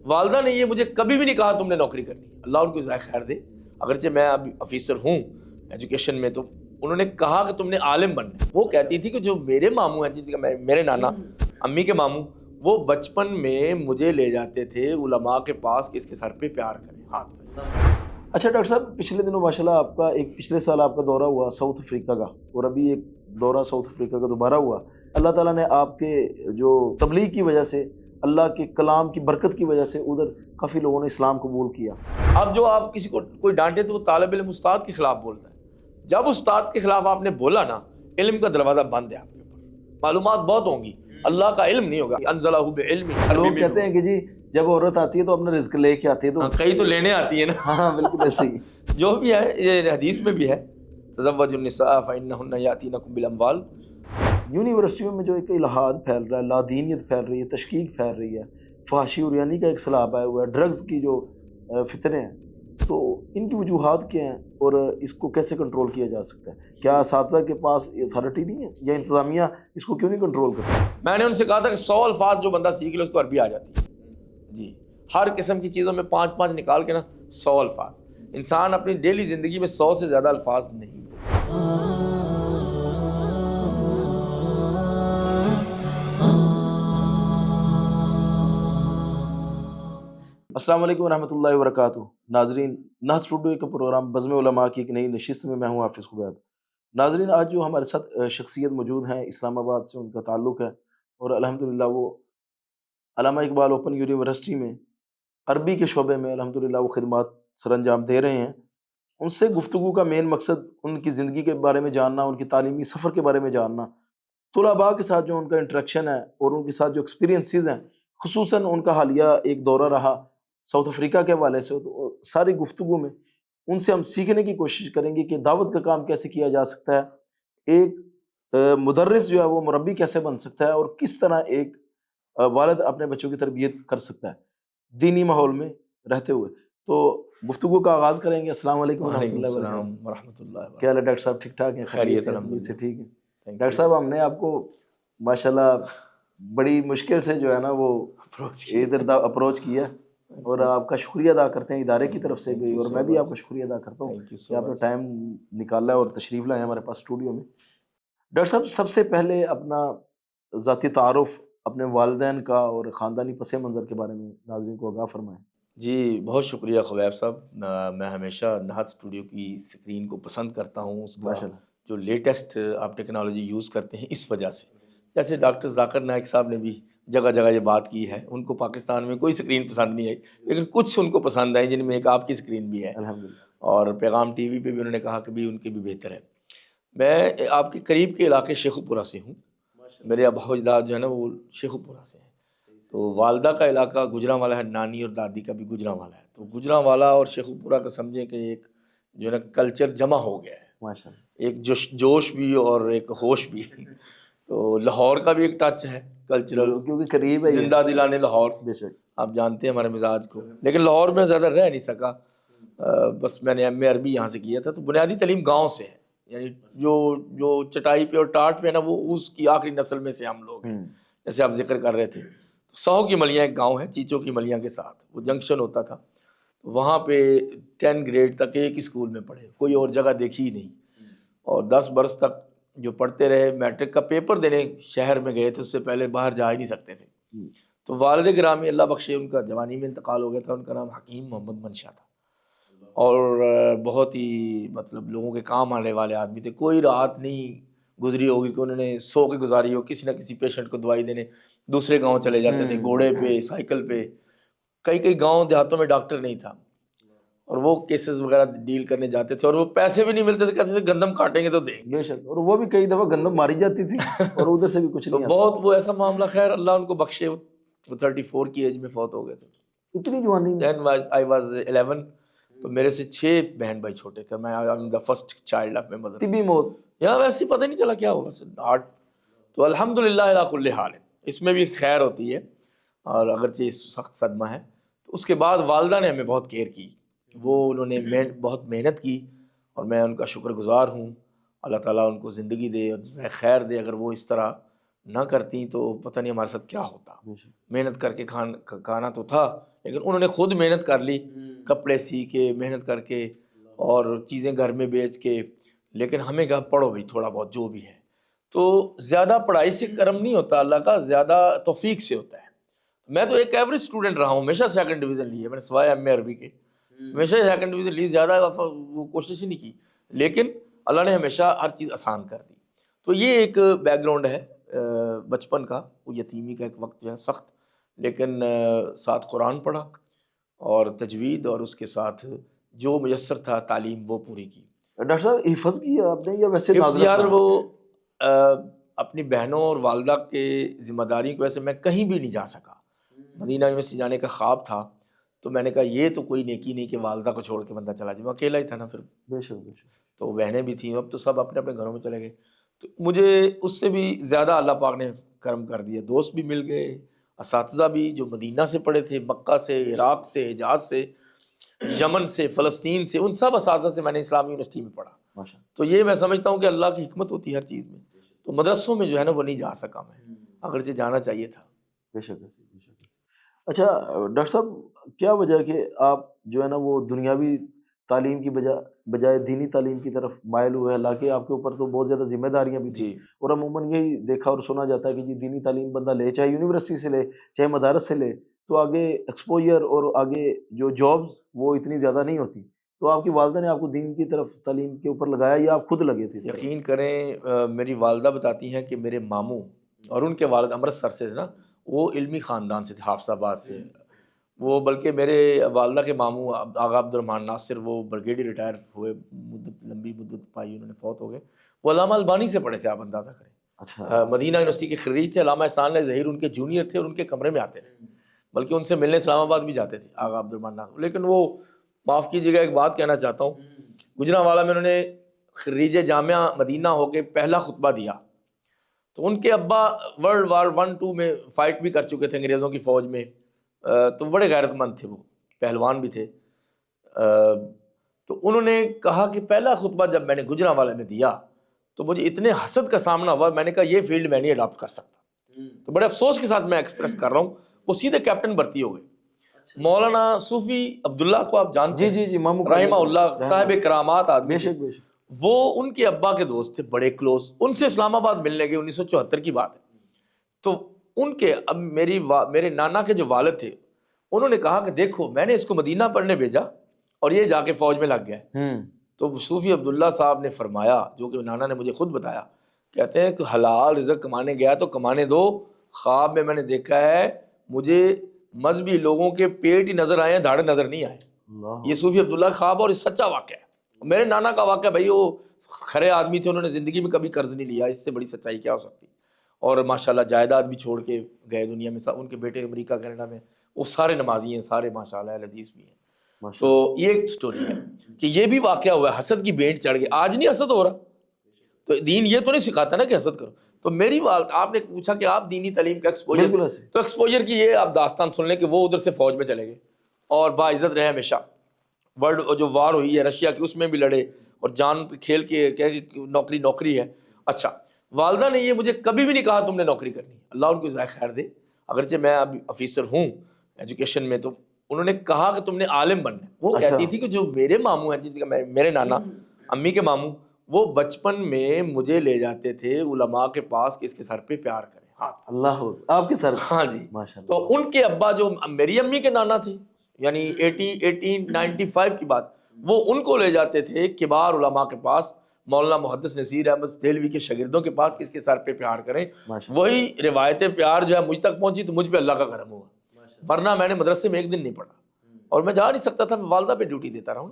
والدہ نے یہ مجھے کبھی بھی نہیں کہا تم نے نوکری کرنی ہے، اللہ ان کو جزائے خیر دے، اگرچہ میں اب آفیسر ہوں ایجوکیشن میں، تو انہوں نے کہا کہ تم نے عالم بننا ہے۔ وہ کہتی تھی کہ جو میرے ماموں ہیں، جن کا میرے نانا امی کے ماموں، وہ بچپن میں مجھے لے جاتے تھے علماء کے پاس کہ اس کے سر پہ پیار کریں، ہاتھ پہ۔ اچھا ڈاکٹر صاحب، پچھلے دنوں ماشاءاللہ آپ کا پچھلے سال آپ کا دورہ ہوا ساؤتھ افریقہ کا، اور ابھی ایک دورہ ساؤتھ افریقہ کا دوبارہ ہوا۔ اللہ تعالیٰ نے آپ کے جو تبلیغ کی وجہ سے، اللہ کے کلام کی برکت کی وجہ سے ادھر کافی لوگوں نے اسلام قبول کیا۔ اب جو آپ کسی کو کوئی ڈانٹے تو وہ طالب علم استاد کے خلاف بولتا ہے، جب استاد کے خلاف آپ نے بولا نا، علم کا دروازہ بند ہے آپ کے اوپر، معلومات بہت ہوں گی، اللہ کا علم نہیں ہوگا۔ انزلہ بعلم، لوگ کہتے ہیں کہ جی جب عورت آتی ہے تو اپنا رزق لے کے آتی ہے، تو کئی تو لینے آتی ہے نا۔ ہاں بالکل ایسے ہی جو بھی ہے یہ حدیث میں بھی ہے، تزوجوا النساء فإنهن یأتینکم بالاموال۔ یونیورسٹیوں میں جو ایک الہاد پھیل رہا ہے، لادینیت پھیل رہی ہے، تشکیک پھیل رہی ہے، فحاشی اور یعنی کا ایک سیلاب آیا ہوا ہے، ڈرگز کی جو فتنے ہیں، تو ان کی وجوہات کیا ہیں اور اس کو کیسے کنٹرول کیا جا سکتا ہے؟ کیا اساتذہ کے پاس اتھارٹی نہیں ہے یا انتظامیہ اس کو کیوں نہیں کنٹرول کرتی؟ میں نے ان سے کہا تھا کہ 100 الفاظ جو بندہ سیکھ لے اس کو عربی آ جاتی ہے جی، ہر قسم کی چیزوں میں 5 نکال کے نا 100 الفاظ، انسان اپنی ڈیلی زندگی میں 100 سے زیادہ الفاظ نہیں بولتا۔ السلام علیکم ورحمۃ اللہ وبرکاتہ۔ ناظرین، نہج اسٹوڈیو کا پروگرام بزم علماء کی ایک نئی نشست میں ہوں حافظ خبیب۔ ناظرین، آج جو ہمارے ساتھ شخصیت موجود ہیں، اسلام آباد سے ان کا تعلق ہے، اور الحمدللہ وہ علامہ اقبال اوپن یونیورسٹی میں عربی کے شعبے میں الحمدللہ وہ خدمات سر انجام دے رہے ہیں۔ ان سے گفتگو کا مین مقصد ان کی زندگی کے بارے میں جاننا، ان کی تعلیمی سفر کے بارے میں جاننا، طلباء کے ساتھ جو ان کا انٹریکشن ہے اور ان کے ساتھ جو ایکسپیرینسز ہیں، خصوصاً ان کا حالیہ ایک دورہ رہا ساؤتھ افریقہ کے حوالے سے، تو ساری گفتگو میں ان سے ہم سیکھنے کی کوشش کریں گے کہ دعوت کا کام کیسے کیا جا سکتا ہے، ایک مدرس جو ہے وہ مربی کیسے بن سکتا ہے، اور کس طرح ایک والد اپنے بچوں کی تربیت کر سکتا ہے دینی ماحول میں رہتے ہوئے۔ تو گفتگو کا آغاز کریں گے۔ السلام علیکم ورحمۃ وعلیکم اللہ السلام وبرکاتہ۔ ورحمۃ اللہ وبرکاتہ۔ کیا حال ہے ڈاکٹر صاحب؟ ٹھیک ٹھاک ہیں؟ خیریت سے الحمدللہ۔ ٹھیک ہے ڈاکٹر صاحب، ہم نے آپ کو ماشاءاللہ بڑی مشکل سے جو ہے نا وہ ادھر اپروچ کیا، اور آپ کا شکریہ ادا کرتے ہیں ادارے کی طرف سے بھی، اور میں بھی آپ کا شکریہ ادا کرتا ہوں کہ آپ نے ٹائم نکالا اور تشریف لائے ہمارے پاس اسٹوڈیو میں۔ ڈاکٹر صاحب، سب سے پہلے اپنا ذاتی تعارف اپنے والدین کا اور خاندانی پس منظر کے بارے میں ناظرین کو آگاہ فرمائیں۔ جی بہت شکریہ خبیب صاحب، میں ہمیشہ نہج اسٹوڈیو کی اسکرین کو پسند کرتا ہوں، اس کا ماشاءاللہ جو لیٹسٹ آپ ٹیکنالوجی یوز کرتے ہیں اس وجہ سے۔ جیسے ڈاکٹر ذاکر نائک صاحب نے بھی جگہ جگہ یہ بات کی ہے، ان کو پاکستان میں کوئی اسکرین پسند نہیں آئی، لیکن کچھ ان کو پسند آئی، جن میں ایک آپ کی اسکرین بھی ہے، الحمدللہ۔ اور پیغام ٹی وی پہ بھی انہوں نے کہا کہ بھی ان کے بھی بہتر ہے۔ میں آپ کے قریب کے علاقے شیخو پورہ سے ہوں، میرے ابا و اجداد جو ہے نا وہ شیخو پورہ سے ہیں، تو والدہ کا علاقہ گجرانوالا ہے، نانی اور دادی کا بھی گجرانوالا ہے، تو گجرانوالا اور شیخو پورہ کا سمجھیں کہ ایک جو ہے نا کلچر جمع ہو گیا ہے، ماشاءاللہ، ایک جوش بھی اور ایک ہوش بھی۔ تو لاہور کا بھی ایک ٹچ ہے کلچرل، کیونکہ قریب ہے یہ، زندہ دلانے لاہور، بے شک۔ آپ جانتے ہیں ہمارے مزاج کو، لیکن لاہور میں زیادہ رہ نہیں سکا، بس میں نے ایم اے عربی یہاں سے کیا تھا، تو بنیادی تعلیم گاؤں سے ہے، یعنی جو چٹائی پہ اور ٹاٹ پہ نا وہ اس کی آخری نسل میں سے ہم لوگ ہیں، جیسے آپ ذکر کر رہے تھے۔ سہو کی ملیاں ایک گاؤں ہے، چیچو کی ملیاں کے ساتھ وہ جنکشن ہوتا تھا، وہاں پہ 10 گریڈ تک ایک اسکول میں پڑھے، کوئی اور جگہ دیکھی ہی نہیں، اور 10 برس تک جو پڑھتے رہے، میٹرک کا پیپر دینے شہر میں گئے تھے، اس سے پہلے باہر جا ہی نہیں سکتے تھے۔ تو والد گرامی اللہ بخشے، ان کا جوانی میں انتقال ہو گیا تھا، ان کا نام حکیم محمد منشا تھا، اور بہت ہی مطلب لوگوں کے کام آنے والے آدمی تھے، کوئی رات نہیں گزری ہوگی کہ انہوں نے سو کے گزاری ہو، کسی نہ کسی پیشنٹ کو دوائی دینے دوسرے گاؤں چلے جاتے تھے، گھوڑے پہ، سائیکل پہ، کئی گاؤں دیہاتوں میں ڈاکٹر نہیں تھا، اور وہ کیسز وغیرہ ڈیل کرنے جاتے تھے، اور وہ پیسے بھی نہیں ملتے تھے، کہتے تھے گندم کاٹیں گے تو دیں گے، بے شک، اور وہ بھی کئی دفعہ گندم ماری جاتی تھی اور ادھر سے بھی کچھ تو نہیں آتا۔ بہت وہ ایسا معاملہ، خیر اللہ ان کو بخشے، وہ 34 کی ایج میں فوت ہو گئے تھے۔ اتنی جوانی میں؟ Then I was 11، تو میرے سے 6 بہن بھائی چھوٹے تھے، میں the first child of my mother۔ طبی موت؟ یہاں ویسے پتہ نہیں چلا کیا ہوا، بس تو الحمدللہ علی کل حال، اس میں بھی خیر ہوتی ہے، اور اگرچہ سخت صدمہ ہے، تو اس کے بعد والدہ نے ہمیں بہت کیئر کی، وہ انہوں نے بہت محنت کی، اور میں ان کا شکر گزار ہوں۔ اللہ تعالیٰ ان کو زندگی دے اور جزائے خیر دے، اگر وہ اس طرح نہ کرتی تو پتہ نہیں ہمارے ساتھ کیا ہوتا۔ محنت کر کے کھانا تو تھا، لیکن انہوں نے خود محنت کر لی, کپڑے سی کے, محنت کر کے, اور چیزیں گھر میں بیچ کے. لیکن ہمیں کہا پڑھو بھائی تھوڑا بہت جو بھی ہے. تو زیادہ پڑھائی سے کرم نہیں ہوتا, اللہ کا زیادہ توفیق سے ہوتا ہے. میں تو ایک ایوریج اسٹوڈنٹ رہا ہوں, ہمیشہ سیکنڈ ڈویژن لی ہے میں نے, سوائے ایم اے عربی کے ہمیشہ سیکنڈ ڈویژن لی, زیادہ وہ کوشش ہی نہیں کی. لیکن اللہ نے ہمیشہ ہر چیز آسان کر دی. تو یہ ایک بیک گراؤنڈ ہے بچپن کا, وہ یتیمی کا ایک وقت جو ہے سخت, لیکن ساتھ قرآن پڑھا اور تجوید, اور اس کے ساتھ جو میسر تھا تعلیم وہ پوری کی. ڈاکٹر صاحب حفظ کیا آپ نے یا ویسے حفظ یار وہ اپنی بہنوں اور والدہ کے ذمہ داری کی وجہ سے میں کہیں بھی نہیں جا سکا. مدینہ یونیورسٹی جانے کا خواب تھا, تو میں نے کہا یہ تو کوئی نیکی نہیں کہ والدہ کو چھوڑ کے بندہ چلا جائے, میں اکیلا ہی تھا نا پھر. بے شک بے شک. تو بہنیں بھی تھیں, اب تو سب اپنے اپنے گھروں میں چلے گئے. تو مجھے اس سے بھی زیادہ اللہ پاک نے کرم کر دیا, دوست بھی مل گئے, اساتذہ بھی جو مدینہ سے پڑھے تھے, مکہ سے, عراق سے, حجاز سے, یمن سے, فلسطین سے, ان سب اساتذہ سے میں نے اسلامی یونیورسٹی میں پڑھا. تو یہ میں سمجھتا ہوں کہ اللہ کی حکمت ہوتی ہے ہر چیز میں. تو مدرسوں میں جو ہے نا وہ نہیں جا سکا میں, اگرچہ جانا چاہیے تھا. بے شک بے شک. اچھا ڈاکٹر صاحب, کیا وجہ ہے کہ آپ جو ہے نا وہ دنیاوی تعلیم کی بجائے دینی تعلیم کی طرف مائل ہوئے, حالانکہ آپ کے اوپر تو بہت زیادہ ذمہ داریاں بھی تھیں, جی اور عموماً یہی دیکھا اور سنا جاتا ہے کہ جی دینی تعلیم بندہ لے, چاہے یونیورسٹی سے لے چاہے مدارس سے لے, تو آگے ایکسپوجر اور آگے جو جابز وہ اتنی زیادہ نہیں ہوتی. تو آپ کی والدہ نے آپ کو دین کی طرف تعلیم کے اوپر لگایا یا آپ خود لگے تھے؟ یقین کریں میری والدہ بتاتی ہیں کہ میرے ماموں اور ان کے والد امرتسر سے تھے نا, وہ علمی خاندان سے تھے, حافظ آباد سے. وہ بلکہ میرے والدہ کے ماموں آغا عبد الرحمن ناصر, وہ بریگیڈیئر ریٹائر ہوئے, لمبی مدت پائی انہوں نے, فوت ہو گئے. وہ علامہ البانی سے پڑھے تھے, آپ اندازہ کریں. اچھا. مدینہ یونیورسٹی کے خريج تھے. علامہ احسان علیہ ظہیر ان کے جونیئر تھے اور ان کے کمرے میں آتے تھے, بلکہ ان سے ملنے اسلام آباد بھی جاتے تھے آغا عبد الرحمن ناصر. لیکن وہ, معاف کیجیے گا ایک بات کہنا چاہتا ہوں, گجرانوالہ میں انہوں نے خريج جامعہ مدینہ ہو کے پہلا خطبہ دیا. تو ان کے ابا ورلڈ وار 1-2 میں فائٹ بھی کر چکے تھے انگریزوں کی فوج میں, تو بڑے غیرت مند تھے, وہ پہلوان بھی تھے. تو انہوں نے کہا کہ پہلا خطبہ جب میں نے گجرانوالہ میں دیا تو مجھے اتنے حسد کا سامنا ہوا, میں نے کہا یہ فیلڈ میں نہیں اڈاپٹ کر سکتا. تو بڑے افسوس کے ساتھ میں ایکسپریس کر رہا ہوں, وہ سیدھے کیپٹن بھرتی ہو گئے. مولانا صوفی عبداللہ کو آپ جانتے ہیں, جی ماموں رحمہ اللہ, صاحب کرامات آدمی. بے شک بے شک. وہ ان کے ابا کے دوست تھے, بڑے کلوز. ان سے اسلام آباد ملنے گئے, 1974 کی بات ہے. تو ان کے اب میرے نانا کے جو والد تھے, انہوں نے کہا کہ دیکھو میں نے اس کو مدینہ پڑھنے بھیجا اور یہ جا کے فوج میں لگ گیا ہے. تو صوفی عبداللہ صاحب نے فرمایا, جو کہ نانا نے مجھے خود بتایا, کہتے ہیں کہ حلال رزق کمانے گیا تو کمانے دو. خواب میں نے دیکھا ہے, مجھے مذہبی لوگوں کے پیٹ ہی نظر آئے ہیں, دھاڑے نظر نہیں آئے. یہ صوفی عبداللہ خواب, اور یہ سچا واقعہ ہے. میرے نانا کا واقعہ بھائی, وہ کھرے آدمی تھے, انہوں نے زندگی میں کبھی قرض نہیں لیا, اس سے بڑی سچائی کیا ہو سکتی. اور ماشاءاللہ جائیداد بھی چھوڑ کے گئے دنیا میں. ان کے بیٹے امریکہ کینیڈا میں, وہ سارے نمازی ہیں, سارے ماشاءاللہ اہل حدیث بھی ہیں. تو یہ ایک سٹوری ہے کہ یہ بھی واقعہ ہوا ہے, حسد کی بینٹ چڑھ گئی. آج نہیں حسد ہو رہا, تو دین یہ تو نہیں سکھاتا نا کہ حسد کرو. تو میری آپ نے پوچھا کہ آپ دینی تعلیم کا ایکسپوجر, تو ایکسپوجر کی یہ آپ داستان سن لیں کہ وہ ادھر سے فوج میں چلے گئے اور باعزت رہے ہمیشہ. ورلڈ جو وار ہوئی ہے رشیا کی, اس میں بھی لڑے اور جان کھیل کے کہ نوکری ہے. اچھا, والدہ نے یہ مجھے کبھی بھی نہیں کہا تم نے نوکری کرنی, اللہ ان کو جزائے خیر دے. اگرچہ میں اب آفیسر ہوں ایجوکیشن میں, تو انہوں نے کہا کہ تم نے عالم بننا ہے. وہ کہتی تھی کہ جو میرے ماموں ہیں, جن کا میرے نانا امی کے ماموں, وہ بچپن میں مجھے لے جاتے تھے علماء کے پاس کہ اس کے سر پہ پیار کریں. ہاں اللہ آپ کے سر. ہاں جی. تو ان کے ابا جو میری امی کے نانا تھے, یعنی 1895 کی بات, وہ ان کو لے جاتے تھے کبار علماء کے پاس, مولانا محدث نصیر احمد دہلوی کے شاگردوں کے پاس, کہ اس کے سر پہ پیار کریں. وہی روایت پیار جو ہے مجھ تک پہنچی تو مجھ پہ اللہ کا کرم ہوا, ورنہ میں نے مدرسے میں ایک دن نہیں پڑھا اور میں جا نہیں سکتا تھا, میں والدہ پہ ڈیوٹی دیتا رہا.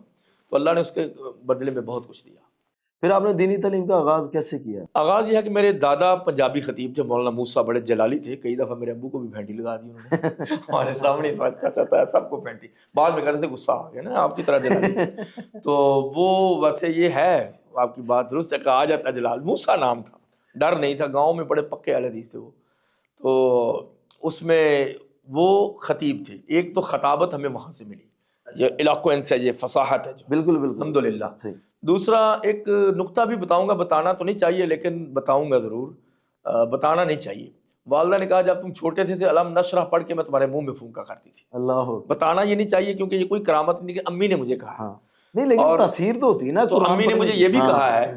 تو اللہ نے اس کے بدلے میں بہت کچھ دیا. پھر آپ نے دینی تعلیم کا آغاز کیسے کیا؟ آغاز یہ ہے کہ میرے دادا پنجابی خطیب تھے, مولانا موسیٰ, بڑے جلالی تھے. کئی دفعہ میرے ابو کو بھی پھینٹی لگا دی انہوں نے, ہمارے سامنے چاچا ہے سب کو پھینٹی. بعد میں کہتے تھے غصہ آ گیا نا, آپ کی طرح جلالی. تو وہ ویسے یہ ہے, آپ کی بات درست ہے کہ آ جاتا جلال. موسیٰ نام تھا, ڈر نہیں تھا, گاؤں میں بڑے پکے اہل حدیث تھے وہ. تو اس میں وہ خطیب تھے. ایک تو خطابت ہمیں وہاں سے ملی, یہ الاکوینس ہے, یہ فصاحت ہے, بالکل الحمدللہ. دوسرا ایک نقطہ بھی بتاؤں گا, بتانا تو نہیں چاہیے لیکن بتاؤں گا ضرور, بتانا نہیں چاہیے. والدہ نے کہا جب تم چھوٹے تھے علم نشرح پڑھ کے میں تمہارے منہ میں پھونکا کرتی تھی. اللہ بتانا یہ نہیں چاہیے کیونکہ یہ کوئی کرامت نہیں کہ امی نے مجھے کہا. ہاں نہیں لیکن اور تاثیر تو ہوتی ہے نا تو قرآن امی نے پڑھنے مجھے کی. یہ بھی ہاں کہا ہے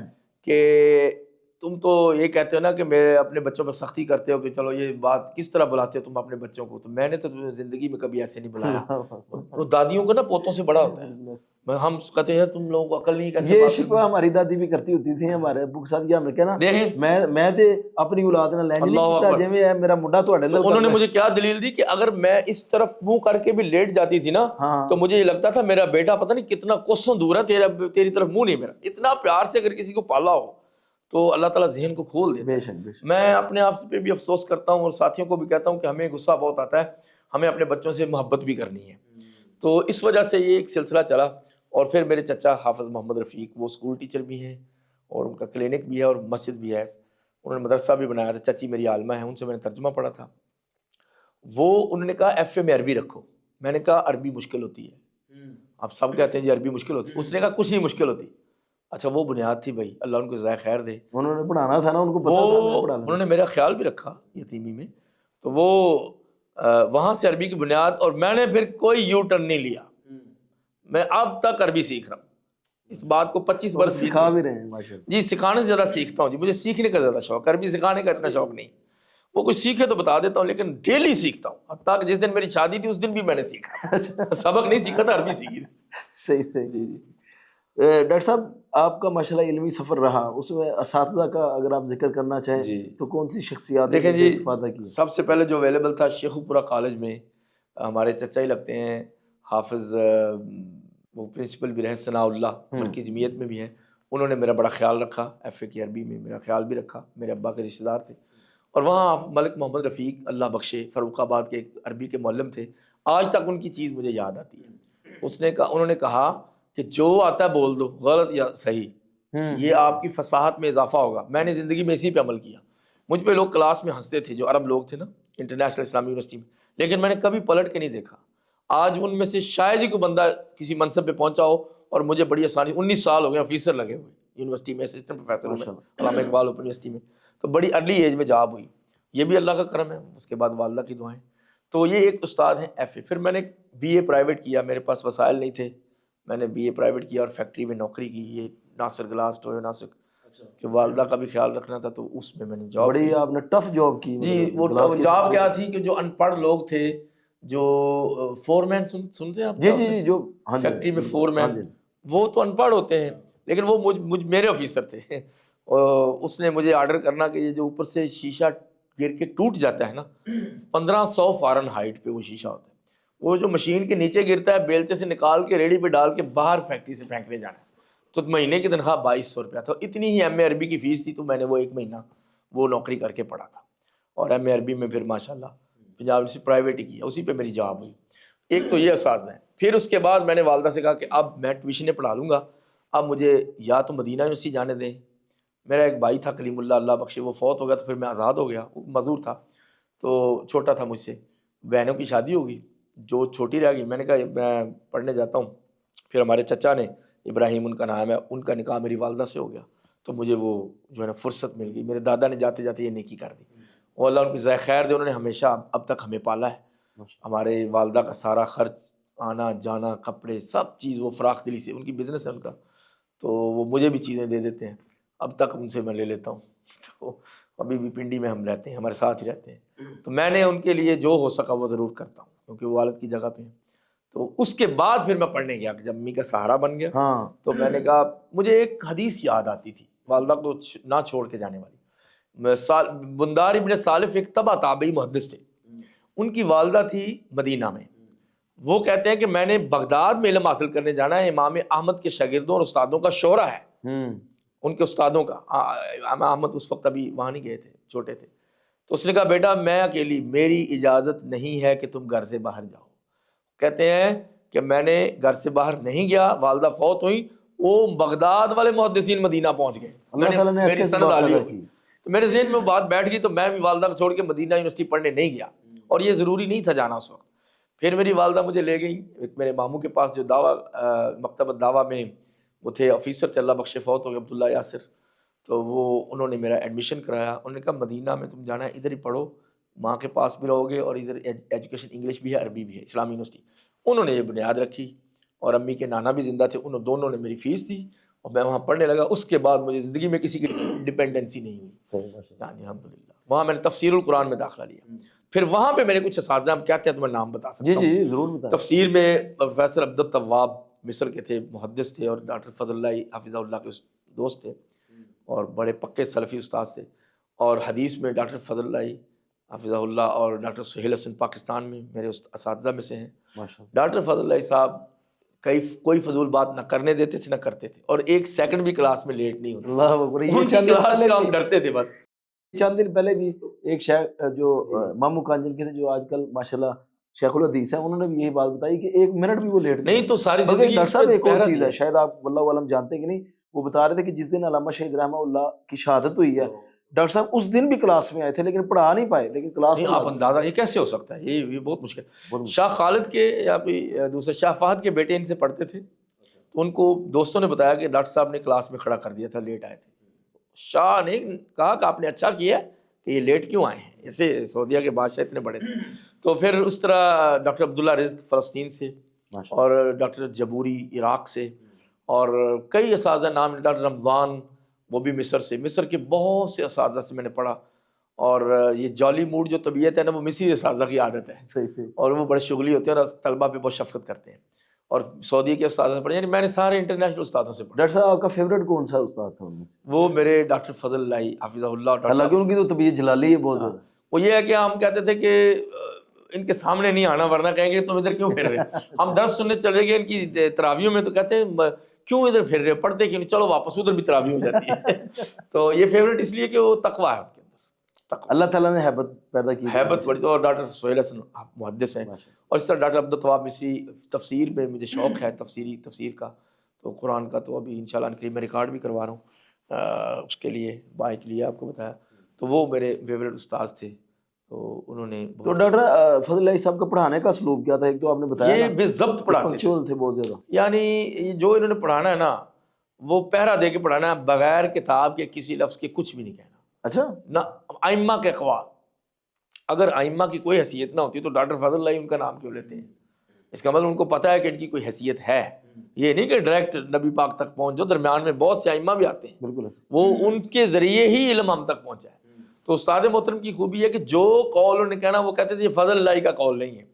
کہ تم تو یہ کہتے ہو نا کہ میرے اپنے بچوں پہ سختی کرتے ہو کہ چلو یہ بات کس طرح بلاتے ہو تم اپنے بچوں کو, تو میں نے تو تمہیں زندگی میں کبھی ایسے نہیں بلایا. وہ دادیوں کو نا پوتوں سے بڑا ہوتا ہے. ہم کہتے ہیں تم لوگوں کو عقل نہیں کیسے یہ بات شکوہ ہماری دادی بھی کرتی ہوتی تھی ہمارے ابو کے ساتھ, یا میں کہنا دیکھیں میں تے اپنی اولاد نال لینج نہیں اللہ کیتا اکبر. جویں ہے میرا منڈا تواڈے نال تو انہوں نے کردا ہے. مجھے کیا دلیل دی کہ اگر میں اس طرف منہ کر کے بھی لیٹ جاتی تھی نا ہاں تو مجھے یہ لگتا تھا میرا بیٹا پتہ نہیں کتنا کوسوں دور ہے, تیری طرف منہ نہیں میرا. اتنا پیار سے اگر کسی کو پالا ہو تو اللہ تعالیٰ ذہن کو کھول دیتا بے ہے. شک بے شک. میں اپنے آپ پہ بھی افسوس کرتا ہوں اور ساتھیوں کو بھی کہتا ہوں کہ ہمیں غصہ بہت آتا ہے, ہمیں اپنے بچوں سے محبت بھی کرنی ہے. تو اس وجہ سے یہ ایک سلسلہ چلا. اور پھر میرے چچا حافظ محمد رفیق, وہ اسکول ٹیچر بھی ہیں اور ان کا کلینک بھی ہے اور مسجد بھی ہے, انہوں نے مدرسہ بھی بنایا تھا. چچی میری عالمہ ہے, ان سے میں نے ترجمہ پڑھا تھا. وہ انہوں نے کہا ایف اے میں عربی رکھو. میں نے کہا عربی مشکل ہوتی ہے. اب سب کہتے ہیں جی عربی مشکل ہوتی ہے, اس نے کہا کچھ نہیں مشکل ہوتی. اچھا وہ بنیاد تھی بھائی, اللہ ان کو جزائے خیر دے. انہوں نے پڑھانا تھا نا, ان کو پتا وہ تھا میں پڑھانا. انہوں نے میرا خیال بھی رکھا یتیمی میں, تو وہ وہاں سے عربی کی بنیاد, اور میں نے پھر کوئی یو ٹرن نہیں لیا. میں اب تک عربی سیکھ رہا ہوں. اس بات کو 25 برس سکھا بھی رہے ہیں ماشاءاللہ. جی سکھانے سے زیادہ سیکھتا ہوں جی, مجھے سیکھنے کا زیادہ شوق ہے, عربی سکھانے کا اتنا شوق نہیں. وہ کوئی سیکھے تو بتا دیتا ہوں, لیکن ڈیلی سیکھتا ہوں. حتیٰ کہ جس دن میری شادی تھی اس دن بھی میں نے سیکھا. سبق نہیں سیکھا تھا, عربی سیکھی تھی. صحیح صحیح. جی جی ڈاکٹر صاحب آپ کا ماشاءاللہ علمی سفر رہا, اس میں اساتذہ کا اگر آپ ذکر کرنا چاہیں جی. تو کون سی شخصیات دیکھیں نے جی, استفادہ کی؟ سب سے پہلے جو اویلیبل تھا شیخو پورہ کالج میں ہمارے چچا ہی لگتے ہیں, حافظ وہ پرنسپل بھی رہے ثناء اللہ, ملکی جمعیت میں بھی ہیں. انہوں نے میرا بڑا خیال رکھا, ایف اے کی عربی میں میرا خیال بھی رکھا. میرے ابا کے رشتہ دار تھے. اور وہاں ملک محمد رفیق اللہ بخشے فاروق آباد کے ایک عربی کے معلم تھے. آج تک ان کی چیز مجھے یاد آتی ہے. انہوں نے کہا کہ جو آتا ہے بول دو, غلط یا صحیح, یہ آپ کی فصاحت میں اضافہ ہوگا. میں نے زندگی میں اسی پہ عمل کیا. مجھ پہ لوگ کلاس میں ہنستے تھے, جو عرب لوگ تھے نا انٹرنیشنل اسلامی یونیورسٹی میں, لیکن میں نے کبھی پلٹ کے نہیں دیکھا. آج ان میں سے شاید ہی کوئی بندہ کسی منصب پہ پہنچا ہو, اور مجھے بڑی آسانی, 19 سال ہو گئے آفیسر لگے ہوئے یونیورسٹی میں, اسسٹنٹ پروفیسر ہوں میں علامہ اقبال اوپن یونیورسٹی میں. تو بڑی ارلی ایج میں جاب ہوئی, یہ بھی اللہ کا کرم ہے. اس کے بعد والدہ کی دعائیں. تو یہ ایک استاد ہیں ایف اے. پھر میں نے بی اے پرائیویٹ کیا, میرے پاس وسائل نہیں تھے, میں نے بی اے پرائیویٹ کیا اور فیکٹری میں نوکری کی. یہ ناصر گلاس ٹویو ناصر کہ والدہ کا بھی خیال رکھنا تھا, تو اس میں نے جاب بڑی کی. آپ نے ٹف جاب کی. جی وہ جاب کیا تھی کہ جو ان پڑھ لوگ تھے, جو فور مین سنتے ہیں آپ, جی جی جی, جو فیکٹری میں فور مین, وہ تو ان پڑھ ہوتے ہیں, لیکن وہ میرے آفیسر تھے. اس نے مجھے آرڈر کرنا کہ یہ جو اوپر سے شیشہ گر کے ٹوٹ جاتا ہے نا, 1500 فارن ہائٹ پہ وہ شیشہ ہوتا ہے, وہ جو مشین کے نیچے گرتا ہے بیلچے سے نکال کے ریڑھی پہ ڈال کے باہر فیکٹری سے پھینکنے جانا ہے. تو مہینے کی تنخواہ 2200 روپیہ تھا. اتنی ہی ایم اے عربی کی فیس تھی, تو میں نے وہ 1 مہینہ وہ نوکری کر کے پڑھا تھا. اور ایم اے عربی میں پھر ماشاءاللہ پنجاب یونیورسٹی پرائیویٹ ہی کیا, اسی پہ میری جاب ہوئی. ایک تو یہ اساتذہ ہیں. پھر اس کے بعد میں نے والدہ سے کہا کہ اب میں ٹیوشنیں پڑھا لوں گا, اب مجھے یا تو مدینہ یونیورسٹی جانے دیں. میرا ایک بھائی تھا کلیم اللہ اللہ بخشے, وہ فوت ہو گیا, تو پھر میں آزاد ہو گیا. وہ مزدور تھا, تو چھوٹا تھا مجھ سے, بہنوں کی شادی ہوگی, جو چھوٹی رہ گئی. میں نے کہا میں پڑھنے جاتا ہوں. پھر ہمارے چچا نے, ابراہیم ان کا نام ہے, ان کا نکاح میری والدہ سے ہو گیا, تو مجھے وہ جو ہے نا فرصت مل گئی. میرے دادا نے جاتے جاتے یہ نیکی کر دی, اور اللہ ان کو جزائے خیر دے. انہوں نے ہمیشہ اب تک ہمیں پالا ہے. ہمارے والدہ کا سارا خرچ, آنا جانا, کپڑے, سب چیز وہ فراخ دلی سے, ان کی بزنس ہے ان کا, تو وہ مجھے بھی چیزیں دے دیتے ہیں. اب تک ان سے میں لے لیتا ہوں. تو ابھی بھی پنڈی میں ہم رہتے ہیں, ہمارے ساتھ ہی رہتے ہیں. تو میں نے ان کے لیے جو ہو سکا وہ ضرور کرتا ہوں, کیونکہ وہ والد کی جگہ پہ ہیں. تو اس کے بعد پھر میں پڑھنے گیا, جب امی کا سہارا بن گیا, تو میں نے کہا مجھے ایک حدیث یاد آتی تھی, والدہ کو نہ چھوڑ کے جانے والی. بندار ابن سالف ایک تبع تابعی محدث تھے, ان کی والدہ تھی مدینہ میں. وہ کہتے ہیں کہ میں نے بغداد میں علم حاصل کرنے جانا ہے, امام احمد کے شاگردوں اور استادوں کا شورا ہے, ان کے استادوں کا. امام احمد اس وقت ابھی وہاں نہیں گئے تھے, چھوٹے تھے. تو اس نے کہا بیٹا میں اکیلی, میری اجازت نہیں ہے کہ تم گھر سے باہر جاؤ. کہتے ہیں کہ میں نے گھر سے باہر نہیں گیا, والدہ فوت ہوئی, وہ بغداد والے محدثین مدینہ پہنچ گئے. میری سند عالی ہو گئی, تو میرے ذہن میں وہ بات بیٹھ گئی. تو میں بھی والدہ کو چھوڑ کے مدینہ یونیورسٹی پڑھنے نہیں گیا, اور یہ ضروری نہیں تھا جانا اس وقت. پھر میری والدہ مجھے لے گئی ایک میرے ماموں کے پاس, جو دعویٰ مکتبۃ دعویٰ میں وہ تھے, آفیسر تھے, اللہ بخشے فوت ہو گئے, عبداللہ یاسر. تو وہ انہوں نے میرا ایڈمیشن کرایا. انہوں نے کہا مدینہ میں تم جانا ہے, ادھر ہی پڑھو, ماں کے پاس بھی رہو گے اور ادھر ایجوکیشن انگلش بھی ہے عربی بھی ہے اسلامی یونیورسٹی. انہوں نے یہ بنیاد رکھی اور امی کے نانا بھی زندہ تھے, انہوں دونوں نے میری فیس دی اور میں وہاں پڑھنے لگا. اس کے بعد مجھے زندگی میں کسی کی ڈپینڈنسی نہیں ہوئی. یعنی الحمدللہ وہاں میں نے تفسیر القرآن میں داخلہ لیا. پھر وہاں پہ میں نے کچھ اساتذہ, ہم کہتے ہیں تو میں نام بتا سکتا ہوں. جی ضرور بتائیں. تفسیر میں پروفیسر عبدالتواب مصر کے تھے, محدث تھے, اور ڈاکٹر فضل اللہ حافظہ اللہ کے دوست تھے اور بڑے پکے سلفی استاد تھے. اور حدیث میں ڈاکٹر فضل اللہ حافظہ اللہ اور ڈاکٹر سہیل حسن پاکستان میں میرے اساتذہ میں سے ہیں. ڈاکٹر فضل اللہ صاحب کوئی فضول بات نہ کرنے دیتے تھے نہ کرتے تھے, اور ایک سیکنڈ بھی کلاس میں لیٹ نہیں ہوتا. اللہ اکبر. ان کی کلاس کا ہم ڈرتے تھے بس. چند دن پہلے بھی ایک شیخ جو مامو کانجل کے تھے, جو آج کل ماشاءاللہ شیخ الحدیث ہیں, انہوں نے بھی یہی بات بتائی کہ ایک منٹ بھی وہ لیٹ نہیں. تو ساری زندگی ڈاکٹر صاحب ایک اور چیز ہے, شاید آپ واللہ عالم جانتے کہ نہیں, وہ بتا رہے تھے کہ جس دن علامہ شہید رحمہ اللہ کی شہادت ہوئی ہے, ڈاکٹر صاحب اس دن بھی کلاس میں آئے تھے لیکن پڑھا نہیں پائے. لیکن کلاس میں آپ اندازہ, یہ کیسے ہو سکتا ہے, یہ بہت مشکل. شاہ خالد کے یا کوئی دوسرے شاہ فہد کے بیٹے ان سے پڑھتے تھے, تو ان کو دوستوں نے بتایا کہ ڈاکٹر صاحب نے کلاس میں کھڑا کر دیا تھا, لیٹ آئے تھے. شاہ نے کہا کہ آپ نے اچھا کیا کہ یہ لیٹ کیوں آئے ہیں, ایسے سعودیہ کے بادشاہ اتنے بڑے تھے. تو پھر اس طرح ڈاکٹر عبداللہ رزق فلسطین سے, اور ڈاکٹر جبوری عراق سے, اور کئی اساتذہ نام, ڈاکٹر رمضان وہ بھی مصر سے. مصر کے بہت سے اساتذہ سے میں نے پڑھا. اور یہ جالی موڈ جو طبیعت ہے نا, وہ مصری اساتذہ کی عادت ہے, اور وہ بڑے شغلی ہوتے ہیں اور طلبہ پہ بہت شفقت کرتے ہیں. اور سعودی کے استاد سے پڑھے, یعنی میں نے سارے انٹرنیشنل استادوں سے پڑھا. ڈاکٹر صاحب آپ کا فیوریٹ کون سا استاد تھا ان میں سے؟ وہ میرے ڈاکٹر فضل اللہ حافظہ اللہ. حالانکہ ان کی تو طبیعت جلالی ہے بہت زیادہ. وہ یہ ہے کہ ہم کہتے تھے کہ ان کے سامنے نہیں آنا, ورنہ کہیں گے تم ادھر کیوں پھر رہے. ہم درس سننے چلے گئے ان کی تراویحوں میں, تو کہتے ہیں کیوں ادھر پھر رہے, پڑھتے کیوں نہیں, چلو واپس, ادھر بھی تراویح ہو جاتی ہے. تو یہ فیوریٹ اس لیے کہ وہ تقویٰ ہے ان کے اندر, اللہ تعالیٰ نے ہیبت پیدا کی, ہیبت بڑی. اور ڈاکٹر سہیل حسن محدث ہیں, اور اس طرح ڈاکٹر عبدالتواب مصری. تفسیر میں مجھے شوق ہے تفسیر کا, تو قرآن کا تو ابھی انشاءاللہ قریب میں ریکارڈ بھی کروا رہا ہوں, اس کے لیے بائک لیے آپ کو بتایا. تو وہ میرے فیوریٹ استاذ تھے. تو انہوں نے تو ڈاکٹر فضل اللہ صاحب کا پڑھانے کا اسلوب کیا تھا؟ ایک تو آپ نے بتایا یہ بے ضبط پڑھاتے تھے بہت زیادہ, یعنی جو انہوں نے پڑھانا ہے نا, وہ پہرا دے کے پڑھانا ہے, بغیر کتاب کے کسی لفظ کے کچھ بھی نہیں کہنا. اچھا, نہ ائمہ کے اقوال, اگر ائمہ کی کوئی حیثیت نہ ہوتی تو ڈاکٹر فضل اللہ ان کا نام کیوں لیتے ہیں؟ اس کا مطلب ان کو پتہ ہے کہ ان کی کوئی حیثیت ہے. یہ نہیں کہ ڈائریکٹ نبی پاک تک پہنچ جاؤ, درمیان میں بہت سے ائمہ بھی آتے ہیں, بالکل وہ ان کے ذریعے ہی علم ہم تک پہنچا ہے. تو استاد محترم کی خوبی ہے کہ جو قول انہوں نے کہنا, وہ کہتے تھے یہ فضل اللہ کا قول نہیں ہے,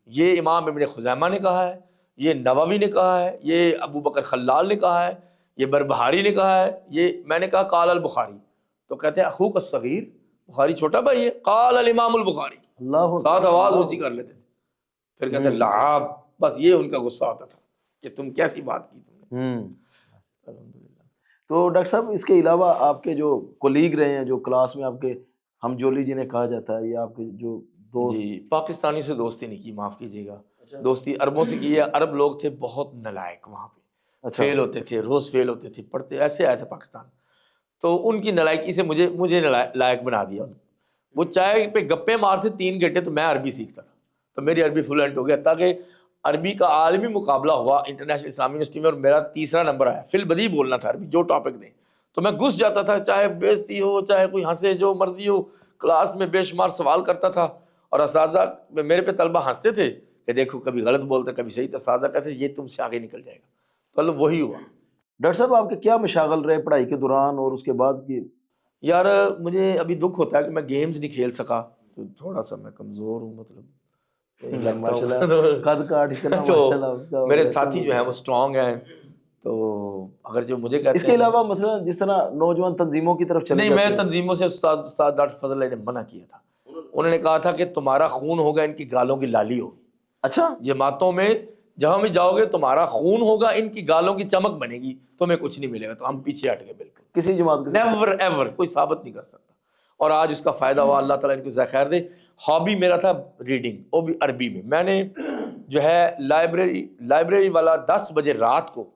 یہ امام ابن خزیمہ نے کہا ہے, یہ نووی نے کہا ہے, یہ ابو بکر خلال نے کہا ہے, یہ بربہاری نے کہا ہے, یہ میں نے کہا قال البخاری, تو کہتے ہیں اخوک الصغیر, بخاری چھوٹا بھائی ہے, قال الامام البخاری, ساتھ آواز اونچی کر لیتے تھے. پھر کہتے ہیں لعاب, بس یہ ان کا غصہ آتا تھا کہ تم کیسی بات کی تم نے. الحمدللہ. تو ڈاکٹر صاحب اس کے علاوہ آپ کے جو کولیگ رہے ہیں, جو کلاس میں آپ کے ہم جولی جنہیں کہا جاتا ہے, یا آپ کے جو دوست؟ جی, پاکستانی سے دوستی نہیں کی, معاف کیجیے گا, دوستی عربوں سے کی ہے. عرب لوگ تھے بہت نلائق, وہاں پہ فیل ہوتے تھے, روز فیل ہوتے تھے, پڑھتے ایسے آئے تھے پاکستان. تو ان کی نلائکی سے مجھے لائق بنا دیا. وہ چائے پہ گپے مارتے 3 گھنٹے, تو میں عربی سیکھتا تھا, تو میری عربی فلوئنٹ ہو گیا. تاکہ عربی کا عالمی مقابلہ ہوا انٹرنیشنل اسلامی یونیورسٹی میں, اور میرا 3 نمبر آیا. فی البدیہہ بولنا تھا عربی, جو ٹاپک دیں, تو میں گھس جاتا تھا, چاہے بےزتی ہو, چاہے کوئی ہنسے, جو مرضی ہو. کلاس میں بے شمار سوال کرتا تھا, اور اساتذہ میرے پہ طلبہ ہنستے تھے کہ دیکھو کبھی غلط بولتا, کبھی صحیح. تو اساتذہ کہتے یہ تم سے آگے نکل جائے گا. تو مطلب وہی ہوا. ڈاکٹر صاحب آپ کے کیا مشاغل رہے پڑھائی کے دوران اور اس کے بعد کی؟ یار مجھے ابھی دکھ ہوتا ہے کہ میں گیمز نہیں کھیل سکا, تو تھوڑا سا میں کمزور ہوں, مطلب تو میرے ساتھی جو ہیں وہ اسٹرانگ ہیں. تو اگر جو مجھے کہتے ہیں, اس کے علاوہ مثلا جس طرح نوجوان تنظیموں کی طرف چلے نہیں, میں تنظیموں سے استاد ڈاکٹر فضل اللہ نے منع کیا تھا. انہوں نے کہا تھا کہ تمہارا خون ہوگا, ان کی گالوں کی لالی ہوگی. اچھا, جماعتوں میں جہاں بھی جاؤ گے تمہارا خون ہوگا, ان کی گالوں کی چمک بنے گی, تمہیں کچھ نہیں ملے گا. تو ہم پیچھے ہٹ گئے بالکل, کسی جماعت کے نیور ایور, کوئی ثابت نہیں کر سکتا. اور آج اس کا فائدہ ہوا, اللہ تعالیٰ ان کو جزائے خیر دے. ہابی میرا تھا ریڈنگ, وہ بھی عربی میں. میں نے جو ہے لائبریری والا 10 بجے رات کو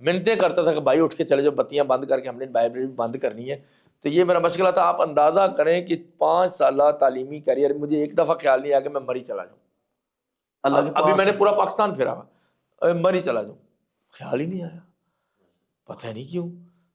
منتیں کرتا تھا کہ بھائی اٹھ کے چلے جاؤ, بتیاں بند کر کے ہم نے لائبریری بند کرنی ہے. تو یہ میرا مشغلہ تھا. آپ اندازہ کریں کہ 5 سالہ تعلیمی کیریئر, مجھے ایک دفعہ خیال نہیں آیا کہ میں مری چلا جاؤں. ابھی میں نے پورا پاکستان پھرا, مری چلا جاؤں, خیال ہی نہیں آیا, پتہ نہیں کیوں.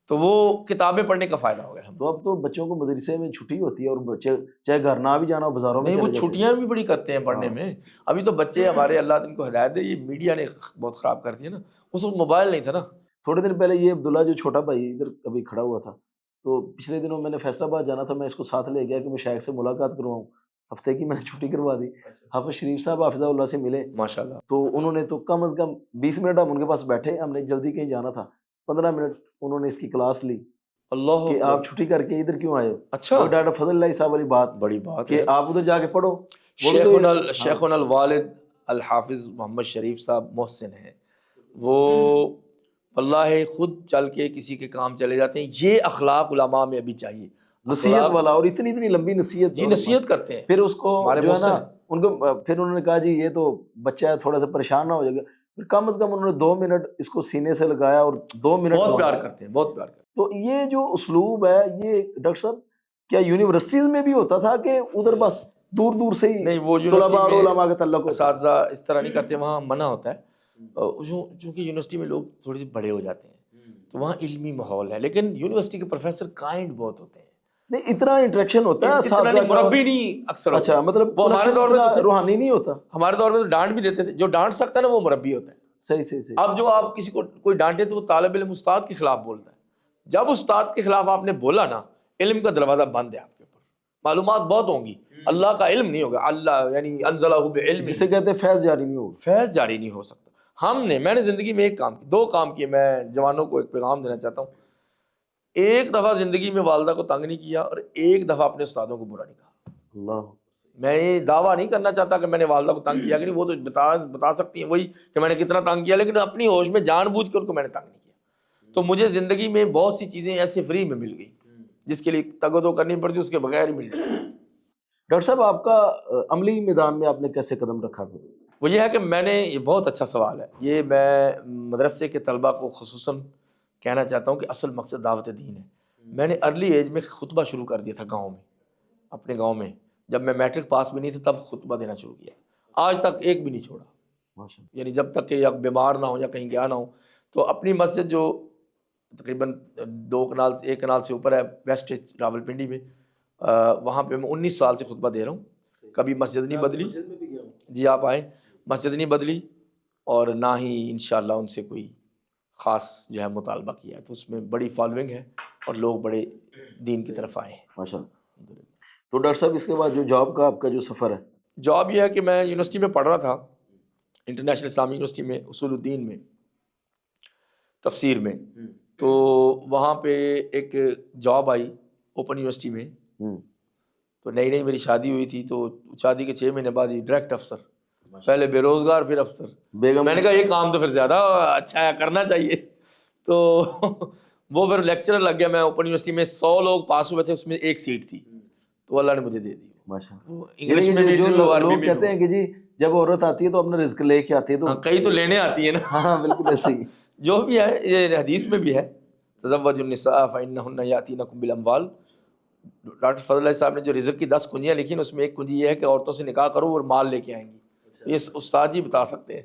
تو وہ کتابیں پڑھنے کا فائدہ ہو گیا. تو اب تو بچوں کو مدرسے میں چھٹی ہوتی ہے اور بچے چاہے گھر نہ بھی جانا ہو بازاروں میں نہیں وہ چلے جاتے ہیں. چھٹیاں بھی بڑی کرتے ہیں پڑھنے میں. ابھی تو بچے ہمارے اللہ تعالیٰ ان کو ہدایت دے, یہ میڈیا نے بہت خراب کر دیا نا. اس وقت موبائل نہیں تھا نا. تھوڑے دن پہلے یہ عبداللہ جو چھوٹا بھائی ادھر ابھی کھڑا ہوا تھا, تو پچھلے دنوں میں نے فیصل آباد جانا تھا, میں اس کو ساتھ لے گیا کہ میں شیخ سے ملاقات کرواؤں. ہفتے کی میں نے چھٹی کروا دی. حافظ شریف صاحب حافظہ اللہ سے ملے, ماشاء اللہ. تو انہوں نے تو کم از کم 20 منٹ ہم ان کے پاس بیٹھے, ہم نے جلدی کہیں جانا تھا, 15 منٹ انہوں نے اس کی کلاس لی اللہ کہ اکبر. آپ چھٹی کر کے ادھر کیوں آئے ہو. اچھا, وہ ڈاکٹر فضل اللہ صاحب والی بات بڑی بات کہ ہے. آپ ادھر جا کے پڑھو. وہ بھی تو شیخنا الوالد الحافظ محمد شریف صاحب محسن ہیں, وہ اللہ خود چل کے کسی کے کام چلے جاتے ہیں. یہ اخلاق علماء میں ابھی چاہیے. نصیحت والا, اور اتنی اتنی لمبی نصیحت. جی نصیحت کرتے ہیں پھر اس کو ہمارے جو ہے محسن نا, ہیں. ان کو پھر انہوں نے کہا جی یہ تو بچہ ہے, تھوڑا سا پریشان نہ ہو جائے گا. پھر کم از کم انہوں نے 2 منٹ اس کو سینے سے لگایا اور 2 منٹ بہت پیار کرتے ہیں, بہت پیار کرتے ہیں. تو یہ جو اسلوب ہے, یہ ڈاکٹر صاحب کیا یونیورسٹیز میں بھی ہوتا تھا کہ ادھر بس دور دور سے ہی نہیں, وہ طلباء اور یونیورسٹی علماء میں کا تعلق ہوتا ہے؟ اساتذہ اس طرح نہیں کرتے, وہاں منع ہوتا ہے. چونکہ یونیورسٹی میں لوگ تھوڑے سے بڑے ہو جاتے ہیں تو وہاں علمی ماحول ہے, لیکن یونیورسٹی کے پروفیسر کائنڈ بہت ہوتے ہیں. نہیں اتنا انٹریکشن ہوتا ہے اتنا نہیں, مربی نہیں اکثر ہوتے. اچھا, مطلب وہ ہمارے دور میں تو تھے, روحانی نہیں ہوتا. ہمارے دور میں تو ڈانٹ بھی دیتے تھے. جو ڈانٹ سکتا ہے نا وہ مربی ہوتا ہے. صحیح صحیح صحیح. اب جو آپ کسی کو کوئی ڈانٹے تو وہ طالب علم استاد کے خلاف بولتا ہے. جب استاد کے خلاف آپ نے بولا نا, علم کا دروازہ بند ہے آپ کے اوپر. معلومات بہت ہوں گی, اللہ کا علم نہیں ہوگا. اللہ یعنی انزلہ بعلم, جسے کہتے ہیں فیض جاری نہیں ہوگا. فیض جاری نہیں ہو سکتا. میں نے زندگی میں ایک کام, 2 کام کیے. میں جوانوں کو ایک پیغام دینا چاہتا ہوں. ایک دفعہ زندگی میں والدہ کو تنگ نہیں کیا, اور ایک دفعہ اپنے استادوں کو برا نہیں کہا. اللہ, میں یہ دعویٰ نہیں کرنا چاہتا کہ میں نے والدہ کو تنگ کیا کہ نہیں, وہ تو بتا سکتی ہیں وہی کہ میں نے کتنا تنگ کیا, لیکن اپنی ہوش میں جان بوجھ کے ان کو میں نے تنگ نہیں کیا. تو مجھے زندگی میں بہت سی چیزیں ایسے فری میں مل گئی جس کے لیے تگ و دو کرنی پڑتی, اس کے بغیر ہی مل جاتی. ڈاکٹر صاحب آپ کا عملی میدان میں آپ نے کیسے قدم رکھا؟ وہ یہ ہے کہ میں نے, یہ بہت اچھا سوال ہے یہ, میں مدرسے کے طلباء کو خصوصاً کہنا چاہتا ہوں کہ اصل مقصد دعوت دین ہے. میں نے ارلی ایج میں خطبہ شروع کر دیا تھا گاؤں میں, اپنے گاؤں میں. جب میں میٹرک پاس بھی نہیں تھا تب خطبہ دینا شروع کیا. آج تک ایک بھی نہیں چھوڑا, یعنی جب تک کہ یا بیمار نہ ہو یا کہیں گیا نہ ہو. تو اپنی مسجد جو تقریباً 2 کنال 1 کنال سے اوپر ہے, ویسٹ راولپنڈی میں, وہاں پہ میں 19 سال سے خطبہ دے رہا ہوں. کبھی مسجد نہیں بدلی. جی آپ آئیں, مسجد نہیں بدلی, اور نہ ہی انشاءاللہ ان سے کوئی خاص جو ہے مطالبہ کیا ہے. تو اس میں بڑی فالوئنگ ہے اور لوگ بڑے دین کی طرف آئے ہیں ماشاء اللہ. تو ڈاکٹر صاحب اس کے بعد جو جاب کا آپ کا جو سفر ہے؟ جاب یہ ہے کہ میں یونیورسٹی میں پڑھ رہا تھا, انٹرنیشنل اسلامی یونیورسٹی میں, اصول الدین میں, تفسیر میں. تو وہاں پہ ایک جاب آئی اوپن یونیورسٹی میں. تو نئی میری شادی ہوئی تھی, تو شادی کے 6 مہینے بعد ہی ڈائریکٹ افسر, پہلے بے روزگار پھر افسر. میں نے کہا یہ کام تو پھر زیادہ اچھا ہے, کرنا چاہیے. تو وہ پھر لیکچرر لگ گیا. میں اوپن یونیورسٹی میں 100 لوگ پاس ہوئے تھے, اس میں 1 سیٹ تھی, تو اللہ نے مجھے دے دی. انگلش میں بھی لوگ کہتے ہیں کہ جی جب عورت آتی ہے تو اپنا رزق لے کے آتی ہے, تو کئی تو لینے آتی ہے نا. ہاں بالکل ایسے ہی. جو بھی ہے یہ حدیث میں بھی ہے, تزوجوا النساء فإنهن يأتينكم بالأموال. ڈاکٹر فضل اللہ صاحب نے جو رزق کی 10 کنجیاں لکھی ہیں, اس میں ایک کنجی یہ ہے کہ عورتوں سے نکاح کرو اور مال لے کے آئیں گی. یہ استاد جی بتا سکتے ہیں.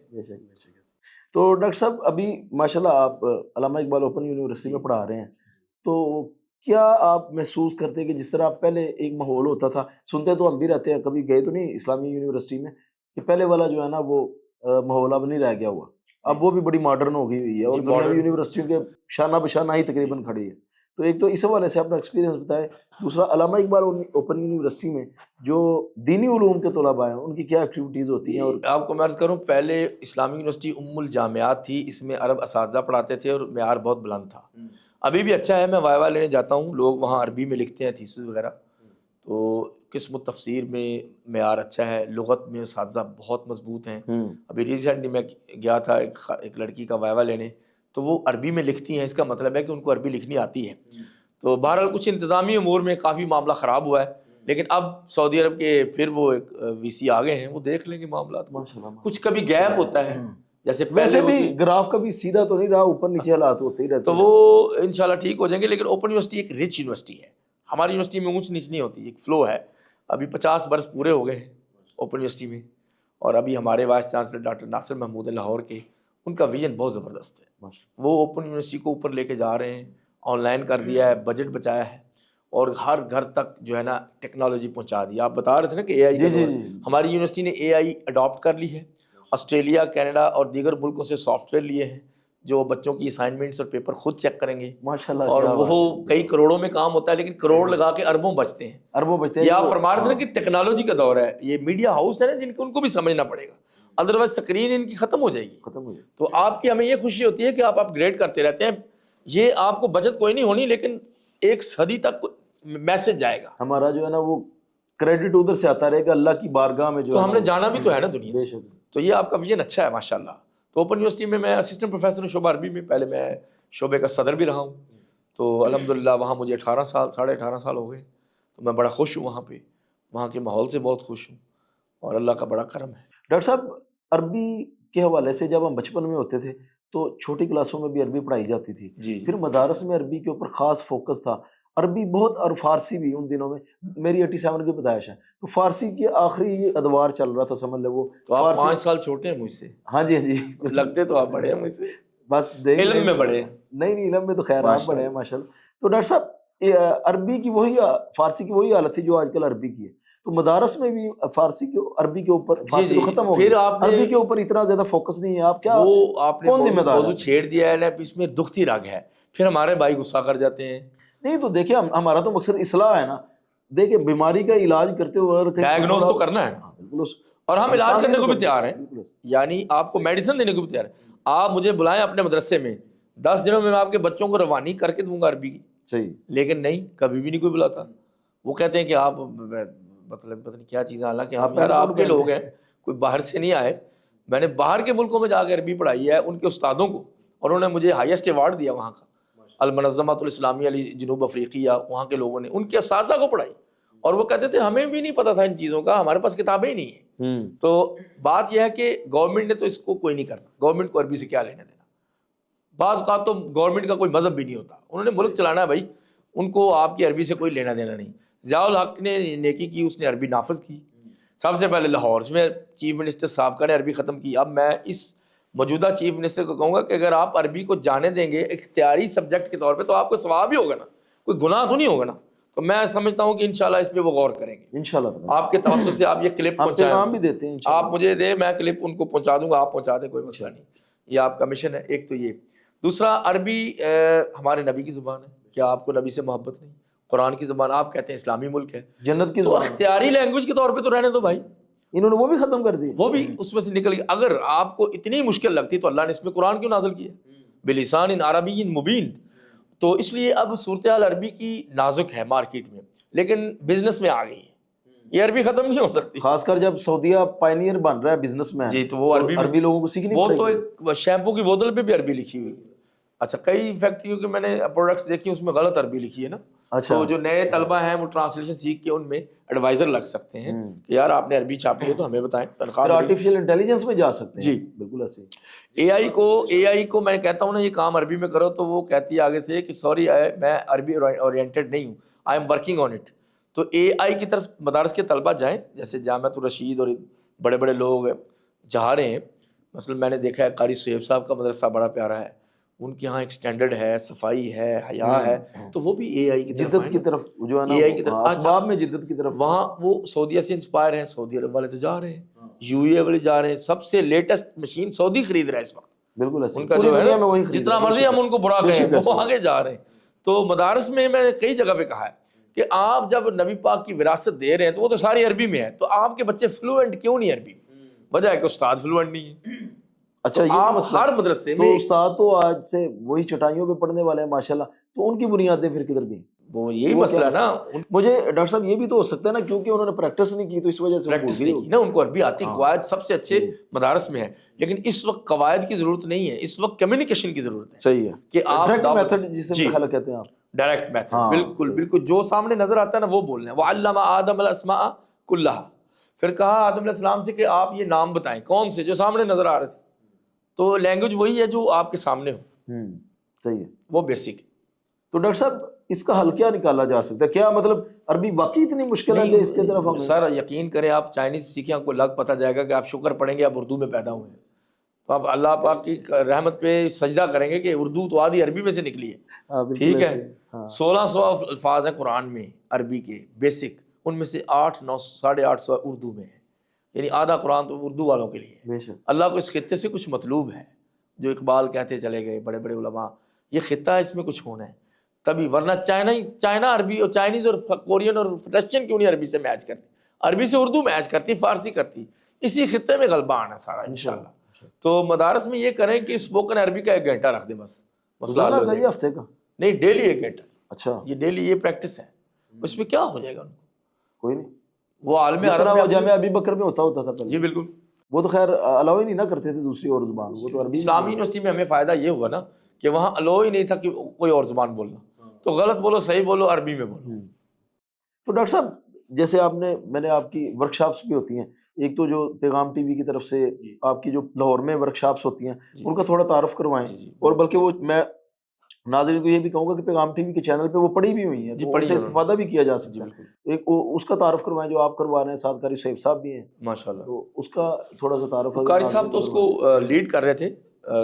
تو ڈاکٹر صاحب ابھی ماشاءاللہ آپ علامہ اقبال اوپن یونیورسٹی میں پڑھا رہے ہیں, تو کیا آپ محسوس کرتے ہیں کہ جس طرح پہلے ایک ماحول ہوتا تھا, سنتے تو ہم بھی رہتے ہیں, کبھی گئے تو نہیں اسلامی یونیورسٹی میں, کہ پہلے والا جو ہے نا وہ ماحول اب نہیں رہ گیا ہوا, اب وہ بھی بڑی ماڈرن ہو گئی ہوئی ہے, اور دنیاوی یونیورسٹیوں کے شانہ بشانہ ہی تقریباً کھڑی ہے. تو ایک تو اس حوالے سے اپنا ایکسپیرینس بتائیں. دوسرا علامہ اقبال اوپن یونیورسٹی میں جو دینی علوم کے طلباء ہیں ان کی کیا ایکٹیویٹیز ہوتی ہیں؟ اور آپ کو میں عرض کروں, پہلے اسلامی یونیورسٹی الجامعات تھی, اس میں عرب اساتذہ پڑھاتے تھے اور معیار بہت بلند تھا. ابھی بھی اچھا ہے, میں وائوا لینے جاتا ہوں, لوگ وہاں عربی میں لکھتے ہیں تھیسز وغیرہ. تو قسم تفسیر میں معیار اچھا ہے, لغت میں اساتذہ بہت مضبوط ہیں. ابھی ریسنٹلی میں گیا تھا ایک لڑکی کا وائوا لینے, تو وہ عربی میں لکھتی ہیں, اس کا مطلب ہے کہ ان کو عربی لکھنی آتی ہے. تو بہرحال کچھ انتظامی امور میں کافی معاملہ خراب ہوا ہے, لیکن اب سعودی عرب کے پھر وہ ایک وی آ گئے ہیں, وہ دیکھ لیں گے معاملات. کچھ کبھی گیپ ہوتا ہے, جیسے ویسے بھی گراف کبھی سیدھا تو نہیں رہا, اوپر نیچے حالات ہوتے ہی رہتے, تو وہ انشاءاللہ ٹھیک ہو جائیں گے. لیکن اوپن یونیورسٹی ایک رچ یونیورسٹی ہے, ہماری یونیورسٹی میں اونچ نیچ نہیں ہوتی, ایک فلو ہے. ابھی 50 برس پورے ہو گئے ہیں اوپن یونیورسٹی میں, اور ابھی ہمارے وائس چانسلر ڈاکٹر ناصر محمود لاہور کے, ان کا ویژن بہت زبردست ہے. وہ اوپن یونیورسٹی کو اوپر لے کے جا رہے ہیں, آن لائن کر دیا ہے, بجٹ بچایا ہے, اور ہر گھر تک جو ہے نا ٹیکنالوجی پہنچا دی. آپ بتا رہے تھے نا کہ اے آئی کا دور ہے. ہماری یونیورسٹی نے اے آئی اڈاپٹ کر لی ہے. آسٹریلیا, کینیڈا اور دیگر ملکوں سے سافٹ ویئر لیے ہیں جو بچوں کی اسائنمنٹس اور پیپر خود چیک کریں گے, ماشاءاللہ. اور وہ کئی کروڑوں میں کام ہوتا ہے, لیکن کروڑ لگا کے اربوں بچتے ہیں. اربوں بچتے ہیں. یہ آپ فرما رہے تھے نا کہ ٹیکنالوجی کا دور ہے. یہ میڈیا ہاؤس ہے نا جن کو, ان کو بھی سمجھنا پڑے گا, ادروائز اسکرین ان کی ختم ہو جائے گی. ختم ہو جائے. تو آپ کی ہمیں یہ خوشی ہوتی ہے کہ آپ اپ گریڈ کرتے رہتے ہیں. یہ آپ کو بچت کوئی نہیں ہونی, لیکن ایک صدی تک میسج جائے گا. ہمارا جو ہے نا وہ کریڈٹ ادھر سے آتا رہے گا اللہ کی بارگاہ میں. جو تو ہم نے جانا بھی تو ہے نا دنیا بے سے. شک. تو یہ آپ کا ویژن اچھا ہے ماشاء اللہ. تو اوپن یونیورسٹی میں اسسٹنٹ پروفیسر ہوں شعبہ عربی میں. پہلے میں شعبے کا صدر بھی رہا ہوں. تو الحمدللہ وہاں مجھے 18 سال ہو گئے. تو میں بڑا خوش ہوں وہاں پہ, وہاں کے ماحول سے بہت خوش ہوں, اور اللہ کا بڑا کرم ہے. ڈاکٹر صاحب, عربی کے حوالے سے جب ہم بچپن میں ہوتے تھے تو چھوٹی کلاسوں میں بھی عربی پڑھائی جاتی تھی. جی پھر مدارس میں عربی کے اوپر خاص فوکس تھا. عربی بہت, اور فارسی بھی ان دنوں میں. میری 87 کی پیدائش ہے, تو فارسی کے آخری ادوار چل رہا تھا, سمجھ لو وہ. تو آپ فارسی- 5 سال چھوٹے ہیں مجھ سے. ہاں جی, ہاں جی. لگتے تو آپ بڑے ہیں مجھ سے. بس دیکھ علم لیں. میں بڑے ہیں. نہیں, علم میں تو خیر آپ ماشاء بڑے ہیں اللہ. ماشاء اللہ. تو ڈاکٹر صاحب, عربی کی وہی, فارسی کی وہی حالت تھی جو آج کل عربی کی ہے. تو مدارس میں بھی فارسی کے, عربی کے اوپر, فارسی تو ختم ہو گئی, پھر آپ نے عربی کے اوپر اتنا زیادہ فوکس نہیں ہے. آپ کیا, وہ آپ نے کون ذمہ دار موضوع ہے؟ چھیڑ دیا ہے نا, اس میں دکھتی رگ ہے. پھر ہمارے بھائی غصہ کر جاتے ہیں. نہیں تو دیکھیں, ہمارا تو مقصد اصلاح ہے نا. دیکھیں بیماری کا علاج کرتے ہوئے ڈائگنوز تو کرنا ہے, اور ہم علاج کرنے کو بھی تیار ہیں. یعنی آپ کو میڈیسن دینے کو بھی تیار ہیں. آپ مجھے بلائیں اپنے مدرسے میں, 10 دنوں میں آپ کے بچوں کو روانی کر کے دوں گا عربی کی. صحیح. لیکن نہیں, کبھی بھی نہیں کوئی بلاتا. وہ کہتے ہیں کہ آپ مطلب پتہ نہیں کیا چیز ہے. حالانکہ ہم یار آپ کے لوگ ہیں, کوئی باہر سے نہیں آئے. میں نے باہر کے ملکوں میں جا کے عربی پڑھائی ہے ان کے استادوں کو, اور انہوں نے مجھے ہائیسٹ ایوارڈ دیا وہاں کا, المنظمۃ الاسلامیہ جنوب افریقیہ. وہاں کے لوگوں نے ان کے اساتذہ کو پڑھائی, اور وہ کہتے تھے ہمیں بھی نہیں پتا تھا ان چیزوں کا, ہمارے پاس کتابیں ہی نہیں ہیں. تو بات یہ ہے کہ گورنمنٹ نے تو اس کو کوئی نہیں کرنا. گورنمنٹ کو عربی سے کیا لینا دینا. بعض اوقات تو گورنمنٹ کا کوئی مذہب بھی نہیں ہوتا, انہوں نے ملک چلانا ہے بھائی, ان کو آپ کی عربی سے کوئی لینا دینا نہیں. ضیاء الحق نے نیکی کی, اس نے عربی نافذ کی. سب سے پہلے لاہور میں چیف منسٹر سابقہ نے عربی ختم کی. اب میں اس موجودہ چیف منسٹر کو کہوں گا کہ اگر آپ عربی کو جانے دیں گے اختیاری سبجیکٹ کے طور پہ, تو آپ کو ثواب ہی ہوگا نا, کوئی گناہ تو نہیں ہوگا نا. تو میں سمجھتا ہوں کہ انشاءاللہ اس پہ وہ غور کریں گے انشاءاللہ. آپ کے توسط سے آپ یہ کلپ پہنچائیں, بھی دیتے ہیں, آپ مجھے دیں, میں کلپ ان کو پہنچا دوں گا, آپ پہنچا دیں, کوئی مسئلہ نہیں. یہ آپ کا مشن ہے. ایک تو یہ. دوسرا, عربی ہمارے نبی کی زبان ہے. کیا آپ کو نبی سے محبت نہیں؟ قرآن کی زبان, آپ کہتے ہیں اسلامی ملک ہے, جنت کی تو زبان. اختیاری لینگویج کے طور پہ تو رہنے دو بھائی. انہوں نے وہ بھی ختم کر دی, وہ بھی اس میں سے نکل گئی. اگر آپ کو اتنی مشکل لگتی تو اللہ نے اس میں قرآن کیوں نازل کیا, بلسان عربی مبین. تو اس لیے اب صورتحال عربی کی نازک ہے مارکیٹ میں, لیکن بزنس میں آ گئی ہے. یہ عربی ختم نہیں ہو سکتی, خاص کر جب سعودیہ پائنیئر بن رہا ہے بزنس میں. جی, تو وہ عربی لوگوں کو سیکھنی وہ پڑے تو گی. ایک شیمپو کی بوتل پہ بھی عربی لکھی ہوئی ہے. اچھا, کئی فیکٹریوں کے میں نے پروڈکٹس دیکھی, اس میں غلط عربی لکھی ہے نا. تو جو نئے طلبہ ہیں وہ ٹرانسلیشن سیکھ کے ان میں ایڈوائزر لگ سکتے ہیں کہ یار آپ نے عربی چھاپی ہے تو ہمیں بتائیں, تنخواہ پھر آرٹیفیشل انٹیلیجنس میں جا سکتے ہیں. جی بالکل ایسے. اے آئی کو میں کہتا ہوں نا یہ کام عربی میں کرو, تو وہ کہتی ہے آگے سے کہ سوری میں عربی اورینٹڈ نہیں ہوں, I am working on it. تو اے آئی کی طرف مدارس کے طلبہ جائیں, جیسے جامعۃ الرشید اور بڑے بڑے لوگ جا رہے ہیں. مثلا میں نے دیکھا ہے قاری سہیب صاحب کا مدرسہ بڑا پیارا ہے, ان کے یہاں ایک سٹینڈرڈ ہے, صفائی ہے, حیا ہے, تو وہ بھی اے آئی کی طرف, جدت کی طرف جو ہے نا, اے آئی کی طرف, اسباب میں جدت کی طرف. وہاں وہ سعودیہ سے انسپائر ہیں. سعودی عرب والے تو جا رہے ہیں, یو اے والے جا رہے ہیں, سب سے لیٹسٹ مشین سعودی خرید رہا ہے اس وقت. بالکل ایسے ان کا جو ہے نا, جتنا مرضی ہم ان کو برا کہیں, وہ آگے جا رہے ہیں. تو مدارس میں نے کئی جگہ پہ کہا ہے کہ آپ جب نبی پاک کی وراثت دے رہے ہیں تو وہ تو ساری عربی میں ہے, تو آپ کے بچے فلوئنٹ کیوں نہیں عربی میں؟ وجہ ہے کہ استاد فلوئنٹ نہیں ہے. اچھا, یہ آپ ہر مدرسے میں, تو استاد تو آج سے وہی چٹائیوں پہ پڑھنے والے ہیں ماشاءاللہ, تو ان کی بنیادیں پھر کدھر گئیں؟ وہ یہی مسئلہ ہے نا. مجھے ڈاکٹر صاحب یہ بھی تو ہو سکتا ہے نا, کیونکہ انہوں نے پریکٹس نہیں کی تو اس وجہ سے پریکٹس نہیں کی نا, ان کو عربی آتی. قواعد سب سے اچھے مدارس میں ہے, لیکن اس وقت قواعد کی ضرورت نہیں ہے, اس وقت کمیونیکیشن کی ضرورت ہے. صحیح ہے, کہ آپ ڈائریکٹ میتھڈ جسے خلا کہتے ہیں آپ, ڈائریکٹ میتھڈ. بالکل بالکل, جو سامنے نظر آتا ہے نا وہ بولنا ہے. وعلم آدم الاسماء کلھا, پھر کہا آدم علیہ السلام سے کہ آپ یہ نام بتائیں, کون سے؟ جو سامنے نظر آ رہے تھے. تو لینگویج وہی ہے جو آپ کے سامنے ہو. صحیح ہے, وہ بیسک. تو ڈاکٹر صاحب اس کا حل کیا نکالا جا سکتا ہے؟ کیا مطلب عربی واقعی اتنی مشکل ہے کہ اس کے طرف ہم سر یقین کریں, آپ چائنیز سیکھیں, آپ کو لگ پتہ جائے گا کہ آپ شکر پڑھیں گے آپ اردو میں پیدا ہوئے ہیں. تو آپ اللہ پاک کی رحمت پہ سجدہ کریں گے کہ اردو تو آدھی عربی میں سے نکلی ہے، ٹھیک ہے، 1600 الفاظ ہیں قرآن میں عربی کے بیسک، ان میں سے 800-850 اردو میں ہے، یعنی آدھا قرآن تو اردو والوں کے لیے ہے۔ اللہ کو اس خطے سے کچھ مطلوب ہے، جو اقبال کہتے چلے گئے بڑے بڑے علماء، یہ خطہ ہے، اس میں کچھ ہونا ہے تبھی، ورنہ چائنا عربی اور چائنیز اور کورین اور رشین کیوں نہیں عربی سے میچ کرتی، عربی سے اردو میچ کرتی، فارسی کرتی، اسی خطے میں غلبہ آنا سارا انشاءاللہ۔ تو مدارس میں یہ کریں کہ اسپوکن عربی کا 1 گھنٹہ رکھ دیں بس، مسئلہ حل ہو جائے گا۔ ہفتے کا نہیں، ڈیلی 1 گھنٹہ، اچھا، یہ ڈیلی یہ پریکٹس ہے، اس میں کیا ہو جائے گا ان کو، کوئی نہیں، وہ عالم عرب وہ جامعہ ابی بکر میں ہوتا تھا پہلے، جی بالکل، وہ تو خیر الاؤ ہی نہیں نہ کرتے تھے دوسری اور زبان، وہ تو عربی۔ اسلامی یونیورسٹی میں ہمیں فائدہ یہ ہوا نا کہ وہاں الاؤ ہی نہیں تھا کہ کوئی اور زبان بولنا، تو غلط بولو صحیح بولو، عربی میں بولو۔ تو ڈاکٹر صاحب جیسے میں نے آپ کی ورک شاپس بھی ہوتی ہیں، ایک تو جو پیغام ٹی وی کی طرف سے آپ کی جو لاہور میں ورک شاپس ہوتی ہیں ان کا تھوڑا تعارف کروائیں، اور بلکہ وہ میں ناظرین کو یہ بھی کہوں گا کہ پیغام ٹی وی کے چینل پہ وہ پڑھی بھی ہوئی ہیں، تو ان سے استفادہ بھی کیا جا سکتا ہے، ایک اس کا تعارف کروائیں جو آپ کروا رہے ہیں، ساتھ قاری صہیب صاحب بھی ہیں ماشاءاللہ، تو اس کا تھوڑا سا تعارف۔ قاری صاحب تو اس کو لیڈ کر رہے تھے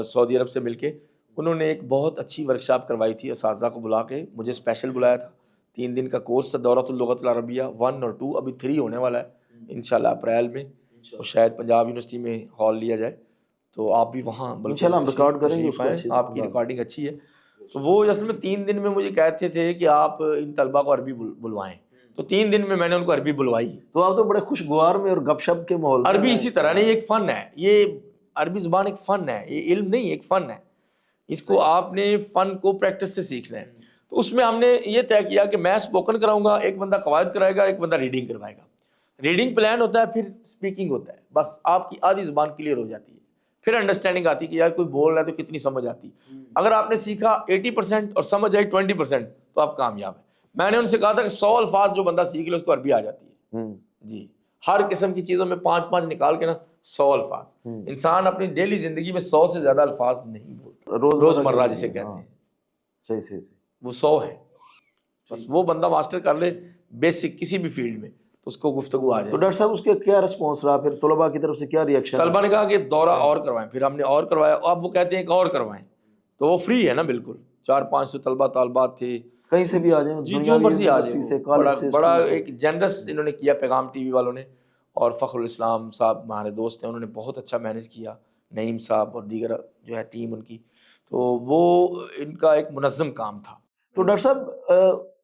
سعودی عرب سے مل کے، انہوں نے ایک بہت اچھی ورکشاپ کروائی تھی، اساتذہ کو بلا کے، مجھے اسپیشل بلایا تھا، 3 دن کا کورس تھا، دورۃ اللغۃ العربیہ 1 اور 2، ابھی 3 ہونے والا ہے انشاءاللہ اپریل میں، اور شاید پنجاب یونیورسٹی میں ہال لیا جائے، تو آپ بھی وہاں انشاءاللہ ہم ریکارڈ کریں گے، آپ کی ریکارڈنگ اچھی ہے۔ تو وہ اصل میں 3 دن میں مجھے کہتے تھے کہ آپ ان طلباء کو عربی بلوائیں، تو 3 دن میں نے ان کو عربی بلوائی۔ تو آپ تو بڑے خوشگوار میں اور گپ شپ کے ماحول میں۔ عربی اسی طرح نہیں، ایک فن ہے، یہ عربی زبان ایک فن ہے، یہ علم نہیں، ایک فن ہے، اس کو آپ نے فن کو پریکٹس سے سیکھنا ہے۔ تو اس میں ہم نے یہ طے کیا کہ میں اسپوکن کراؤں گا، ایک بندہ قواعد کرائے گا، ایک بندہ ریڈنگ کروائے گا، ریڈنگ پلان ہوتا ہے، پھر اسپیکنگ ہوتا ہے، بس آپ کی آدھی زبان کلیئر ہو جاتی ہے، پھر انڈرسٹینڈنگ آتی ہے کہ یار کوئی بول رہا ہے تو کتنی سمجھ آتی۔ اگر آپ نے سیکھا 80% اور سمجھ آئی 20% تو آپ کامیاب ہیں۔ میں نے ان سے کہا تھا کہ 100 الفاظ جو بندہ سیکھ لے اس کو عربی آ جاتی ہے، جی، ہر قسم کی چیزوں میں 5 نکال کے نا 100 الفاظ، انسان اپنی ڈیلی زندگی میں 100 سے زیادہ الفاظ نہیں بولتا، روزمرہ جسے کہتے ہیں، صحیح وہ 100 ہے، بس وہ بندہ ماسٹر کر لے بیسک کسی بھی فیلڈ میں تو اس کو گفتگو آ جائے۔ تو ڈاکٹر صاحب اس کے کیا رسپانس رہا پھر طلباء کی طرف سے، کیا ریئیکشن؟ طلباء نے کہا کہ دورہ اور کروائیں، پھر ہم نے اور کروایا، اب وہ کہتے ہیں کہ اور کروائیں، تو وہ فری ہے نا بالکل، 400-500 طلباء طالبات تھے، کہیں سے بھی آ جائیں، جی جو مرضی آ جائیں، بڑا ایک جنرس انہوں نے کیا پیغام ٹی وی والوں نے، اور فخر الاسلام صاحب ہمارے دوست ہیں، انہوں نے بہت اچھا مینیج کیا، نعیم صاحب اور دیگر جو ہے ٹیم ان کی، تو وہ ان کا ایک منظم کام تھا۔ تو ڈاکٹر صاحب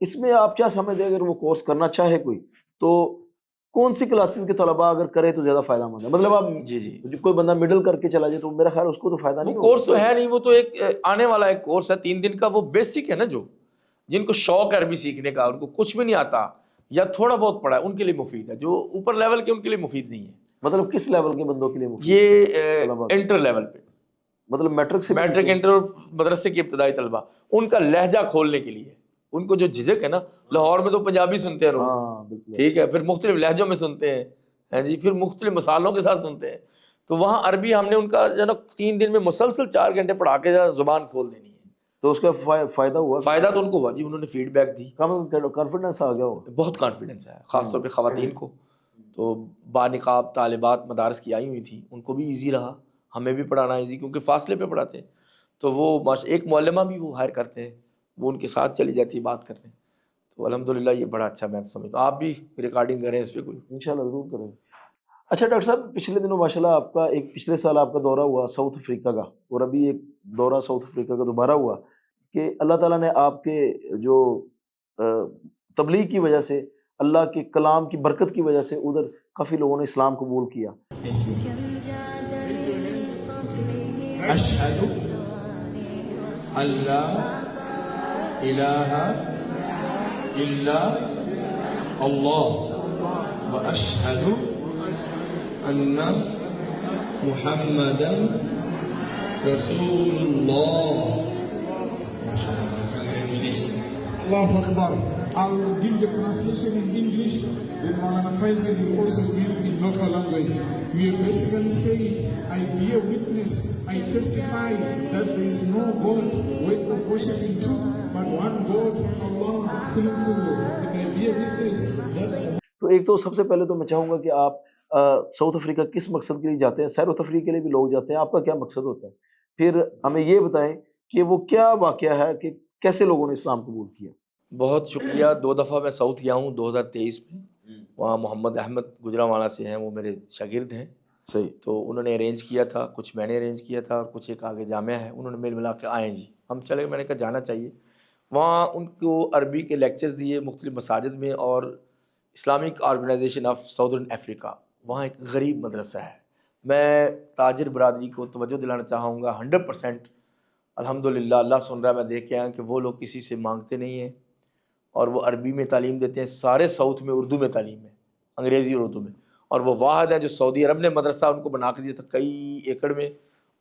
اس میں آپ کیا سمجھتے ہیں، اگر وہ کورس کرنا چاہے کوئی تو کون سی کلاسز کے طلباء اگر کرے تو زیادہ فائدہ مند ہے؟ مطلب آپ جی کوئی بندہ مڈل کر کے چلا جائے تو میرا خیال اس کو تو فائدہ نہیں، وہ کورس تو ہے نہیں، وہ تو ایک آنے والا ایک کورس ہے 3 دن کا، وہ بیسک ہے نا، جو جن کو شوق ہے عربی سیکھنے کا، ان کو کچھ بھی نہیں آتا یا تھوڑا بہت پڑھا ہے ان کے لیے مفید ہے، جو اوپر لیول کے ان کے لیے مفید نہیں ہے۔ مطلب کس لیول کے بندوں کے لیے مفید؟ یہ انٹر لیول پہ، مطلب میٹرک انٹر اور مدرسے کے ابتدائی طلبہ، ان کا لہجہ کھولنے کے لیے، ان کو جو جھجک ہے نا، لاہور میں تو پنجابی سنتے ہیں روز، ٹھیک ہے، پھر مختلف لہجوں میں سنتے ہیں، ہاں جی، پھر مختلف مسالوں کے ساتھ سنتے ہیں، تو وہاں عربی ہم نے ان کا جو نا 3 دن میں مسلسل 4 گھنٹے پڑھا کے زبان کھول دینی ہے۔ تو اس کا فائدہ ہوا؟ فائدہ تو ان کو ہوا جی، انہوں نے فیڈ بیک دی، کانفیڈنس آ گیا ہوگا، بہت کانفیڈنس ہے، خاص طور پہ خواتین کو، تو بانقاب طالبات مدارس کی آئی ہوئی تھیں، ان کو بھی ایزی رہا، ہمیں بھی پڑھانا ایزی، کیونکہ فاصلے پہ پڑھاتے ہیں، تو وہ ایک معلمہ بھی وہ ہائر کرتے ہیں، وہ ان کے ساتھ چلی جاتی ہے بات کرنے، تو الحمدللہ یہ بڑا اچھا میں سمجھتا ہوں۔ آپ بھی ریکارڈنگ کریں اس پہ کوئی، انشاءاللہ ضرور کریں۔ اچھا ڈاکٹر صاحب، پچھلے دنوں ماشاءاللہ آپ کا پچھلے سال آپ کا دورہ ہوا ساؤتھ افریقہ کا، اور ابھی ایک دورہ ساؤتھ افریقہ کا دوبارہ ہوا، کہ اللہ تعالیٰ نے آپ کے جو تبلیغ کی وجہ سے، اللہ کے کلام کی برکت کی وجہ سے ادھر کافی لوگوں نے اسلام قبول کیا۔ اشہد ان لا الہ الا اللہ واشہد ان محمدا رسول اللہ۔ Allahu Akbar. I'll give the translation in English, then Maulana Faisal will also give in local language. We have basically said, I bear witness, I testify that there is no God worth of worshiping to, but one God, Allah, and I bear witness that... تو ایک تو سب سے پہلے تو میں چاہوں گا کہ آپ ساؤتھ افریقہ کس مقصد کے لیے جاتے ہیں؟ سیر و تفریح کے لیے بھی لوگ جاتے ہیں، آپ کا کیا مقصد ہوتا ہے؟ پھر ہمیں یہ بتائیں کہ وہ کیا واقعہ ہے کہ کیسے لوگوں نے اسلام قبول کیا؟ بہت شکریہ. 2 دفعہ میں ساؤتھ گیا ہوں. 2023 میں وہاں محمد احمد گجرانوالہ سے ہیں، وہ میرے شاگرد ہیں. صحیح. تو انہوں نے ارینج کیا تھا، کچھ میں نے ارینج کیا تھا اور کچھ ایک آگے جامعہ ہے، انہوں نے میل ملا کے آئیں جی ہم چلے. میں نے کہا جانا چاہیے. وہاں ان کو عربی کے لیکچرز دیے مختلف مساجد میں. اور اسلامک آرگنائزیشن آف ساؤدرن افریقہ وہاں ایک غریب مدرسہ ہے. میں تاجر برادری کو توجہ دلانا چاہوں گا 100%. الحمدللہ اللہ سن رہا ہے، میں دیکھ کے آیا کہ وہ لوگ کسی سے مانگتے نہیں ہیں اور وہ عربی میں تعلیم دیتے ہیں. سارے ساؤتھ میں اردو میں تعلیم ہے، انگریزی اور اردو میں. اور وہ واحد ہیں جو سعودی عرب نے مدرسہ ان کو بنا کے دیا تھا کئی ایکڑ میں.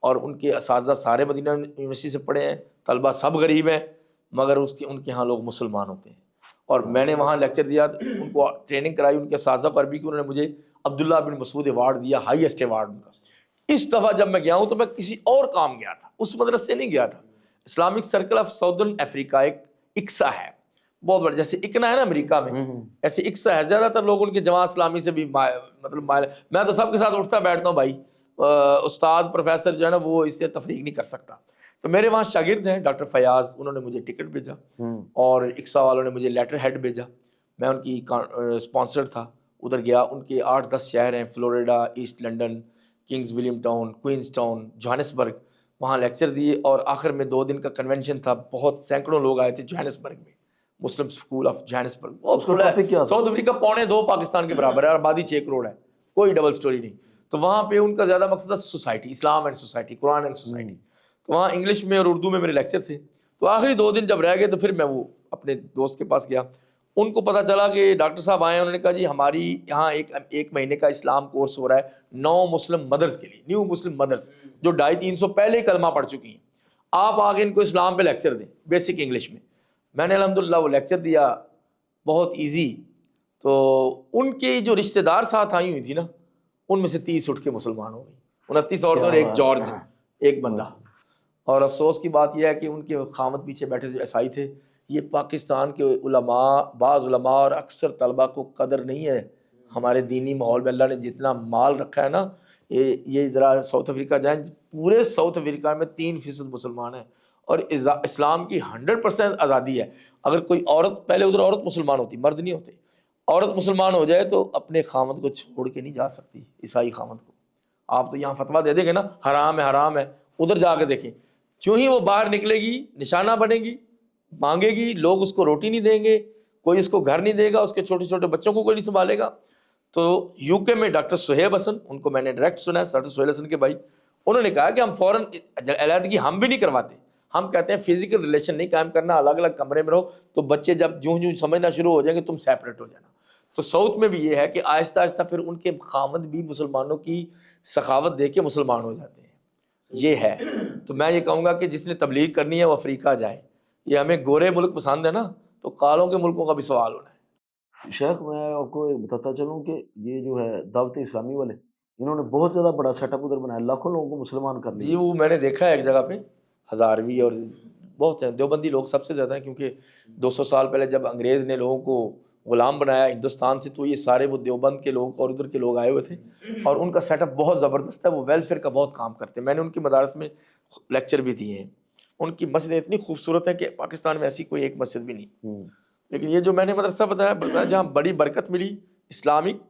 اور ان کے اساتذہ سارے مدینہ یونیورسٹی سے پڑھے ہیں، طلبہ سب غریب ہیں، مگر ان کے ہاں لوگ مسلمان ہوتے ہیں. اور میں نے وہاں لیکچر دیا، ان کو ٹریننگ کرائی ان کے اساتذہ کو عربی کی. انہوں نے مجھے عبداللہ بن مسعود ایوارڈ دیا، ہائیسٹ ایوارڈ ان کا. اس دفعہ جب میں گیا ہوں تو میں کسی اور کام گیا تھا، اس مدرسے سے نہیں گیا تھا. اسلامک سرکل آف ساؤدرن افریقہ ایک اکسا ہے بہت بڑا، جیسے اکنا ہے نا امریکہ میں، ایسے اکسا ہے. زیادہ تر لوگ ان کے جماعت اسلامی سے بھی مطلب مائل. میں تو سب کے ساتھ اٹھتا بیٹھتا ہوں بھائی. استاد پروفیسر جو ہے نا وہ اس سے تفریق نہیں کر سکتا. تو میرے وہاں شاگرد ہیں ڈاکٹر فیاض، انہوں نے مجھے ٹکٹ بھیجا اور اکسا والوں نے مجھے لیٹر ہیڈ بھیجا. میں ان کی اسپانسر تھا. ادھر گیا. ان کے 8-10 شہر ہیں، Florida, East London, Kings William town, Queenstown, Johannesburg. وہاں لیکچر دیے اور آخر میں 2 دن کا کنونشن تھا. بہت سینکڑوں لوگ آئے تھے جوہانسبرگ میں، مسلم اسکول آف جوہانسبرگ. بہت بڑا ہے. ساؤتھ افریقہ 2.25 پاکستان کے برابر ہے اور آبادی 6 کروڑ ہے، کوئی ڈبل سٹوری نہیں. تو وہاں پہ ان کا زیادہ مقصد تھا society, Islam and society, Quran and society. تو وہاں انگلش میں اور اردو میں میرے لیکچر تھے. تو آخری 2 دن جب رہ گئے تو پھر میں وہ اپنے دوست کے پاس گیا. ان کو پتہ چلا کہ ڈاکٹر صاحب آئے ہیں. انہوں نے کہا جی ہماری یہاں ایک مہینے کا اسلام کورس ہو رہا ہے 9 مسلم مدرس کے لیے، نیو مسلم مدرس جو 250-300 پہلے ہی کلمہ پڑھ چکی ہیں. آپ آگے ان کو اسلام پہ لیکچر دیں بیسک انگلش میں. میں نے الحمدللہ وہ لیکچر دیا، بہت ایزی. تو ان کے جو رشتہ دار ساتھ آئی ہوئی تھی نا، ان میں سے 30 اٹھ کے مسلمان ہو گئی. 29 عورتوں اور ایک جارج، ایک بندہ. اور افسوس کی بات یہ ہے کہ ان کے خامد پیچھے بیٹھے جو عیسائی تھے، یہ پاکستان کے علماء، بعض علماء اور اکثر طلباء کو قدر نہیں ہے. ہمارے دینی ماحول میں اللہ نے جتنا مال رکھا ہے نا، یہ ذرا ساؤتھ افریقہ جائیں، پورے ساؤتھ افریقہ میں 3% مسلمان ہیں اور اسلام کی 100% آزادی ہے. اگر کوئی عورت، پہلے ادھر عورت مسلمان ہوتی، مرد نہیں ہوتے، عورت مسلمان ہو جائے تو اپنے خامد کو چھوڑ کے نہیں جا سکتی، عیسائی خامد کو. آپ تو یہاں فتویٰ دے دیں گے نا حرام ہے حرام ہے، ادھر جا کے دیکھیں. جو ہی وہ باہر نکلے گی نشانہ بنے گی، مانگے گی، لوگ اس کو روٹی نہیں دیں گے، کوئی اس کو گھر نہیں دے گا، اس کے چھوٹے چھوٹے بچوں کو کوئی نہیں سنبھالے گا. تو یو کے میں ڈاکٹر سہیب حسن، ان کو میں نے ڈائریکٹ سنا ہے، ڈاکٹر سہیل حسن کے بھائی، انہوں نے کہا کہ ہم فوراً علیحدگی ہم بھی نہیں کرواتے. ہم کہتے ہیں فزیکل ریلیشن نہیں قائم کرنا، الگ الگ کمرے میں رہو. تو بچے جب جوں جوں سمجھنا شروع ہو جائیں گے تم سیپریٹ ہو جانا. تو ساؤتھ میں بھی یہ ہے کہ آہستہ آہستہ پھر ان کے خامد بھی مسلمانوں کی سخاوت دے کے مسلمان ہو جاتے ہیں. یہ ہے. تو میں یہ کہوں گا کہ جس نے تبلیغ کرنی ہے وہ افریقہ جائے. یہ ہمیں گورے ملک پسند ہے نا، تو کالوں کے ملکوں کا بھی سوال ہونا ہے. شیخ میں آپ کو بتاتا چلوں کہ یہ جو ہے دعوت اسلامی والے، انہوں نے بہت زیادہ بڑا سیٹ اپ ادھر بنایا، لاکھوں لوگوں کو مسلمان کر جی لیا. وہ میں نے دیکھا ہے ایک جگہ پہ، ہزاروی اور بہت ہیں. دیوبندی لوگ سب سے زیادہ ہیں، کیونکہ 200 سال پہلے جب انگریز نے لوگوں کو غلام بنایا ہندوستان سے، تو یہ سارے وہ دیوبند کے لوگ اور ادھر کے لوگ آئے ہوئے تھے. اور ان کا سیٹ اپ بہت زبردست ہے. وہ ویلفیئر کا بہت کام کرتے ہیں. میں نے ان کی مدارس میں لیکچر بھی دیے ہیں. ان کی مسجدیں اتنی خوبصورت ہیں کہ پاکستان میں ایسی کوئی ایک مسجد بھی نہیں. لیکن یہ جو میں نے مدرسہ بتایا جہاں بڑی برکت ملی، اسلامک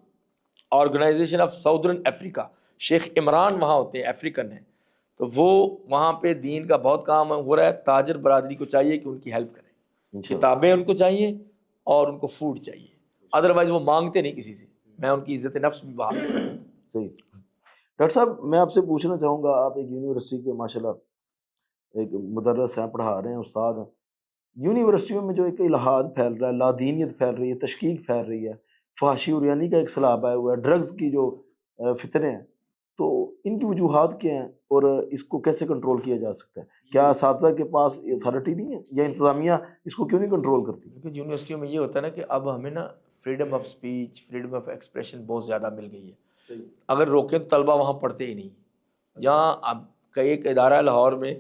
آرگنائزیشن آف ساؤدرن افریقہ، شیخ عمران وہاں ہوتے ہیں، افریقن ہیں. تو وہ وہاں پہ دین کا بہت کام ہو رہا ہے. تاجر برادری کو چاہیے کہ ان کی ہیلپ کریں. کتابیں ان کو چاہیے اور ان کو فوڈ چاہیے، ادروائز وہ مانگتے نہیں کسی سے. میں ان کی عزت نفس بھی بحال کرتا ہوں. صحیح. ڈاکٹر صاحب میں آپ سے پوچھنا چاہوں گا، آپ ایک یونیورسٹی کے ماشاءاللہ ایک مدرس ہیں، پڑھا رہے ہیں، استاد ہیں. یونیورسٹیوں میں جو ایک الہاد پھیل رہا ہے، لادینیت پھیل رہی ہے، تشکیک پھیل رہی ہے، فحاشی اور یعنی کا ایک سیلاب آیا ہوا ہے، ڈرگز کی جو فتنے ہیں، تو ان کی وجوہات کیا ہیں اور اس کو کیسے کنٹرول کیا جا سکتا ہے؟ کیا اساتذہ کے پاس اتھارٹی نہیں ہے یا انتظامیہ اس کو کیوں نہیں کنٹرول کرتی؟ کیونکہ یونیورسٹیوں میں یہ ہوتا ہے نا کہ اب ہمیں نا freedom of speech, freedom of expression بہت زیادہ مل گئی ہے. اگر روکیں تو طلبہ وہاں پڑھتے ہی نہیں. جہاں اب کئی ایک ادارہ ہے لاہور میں،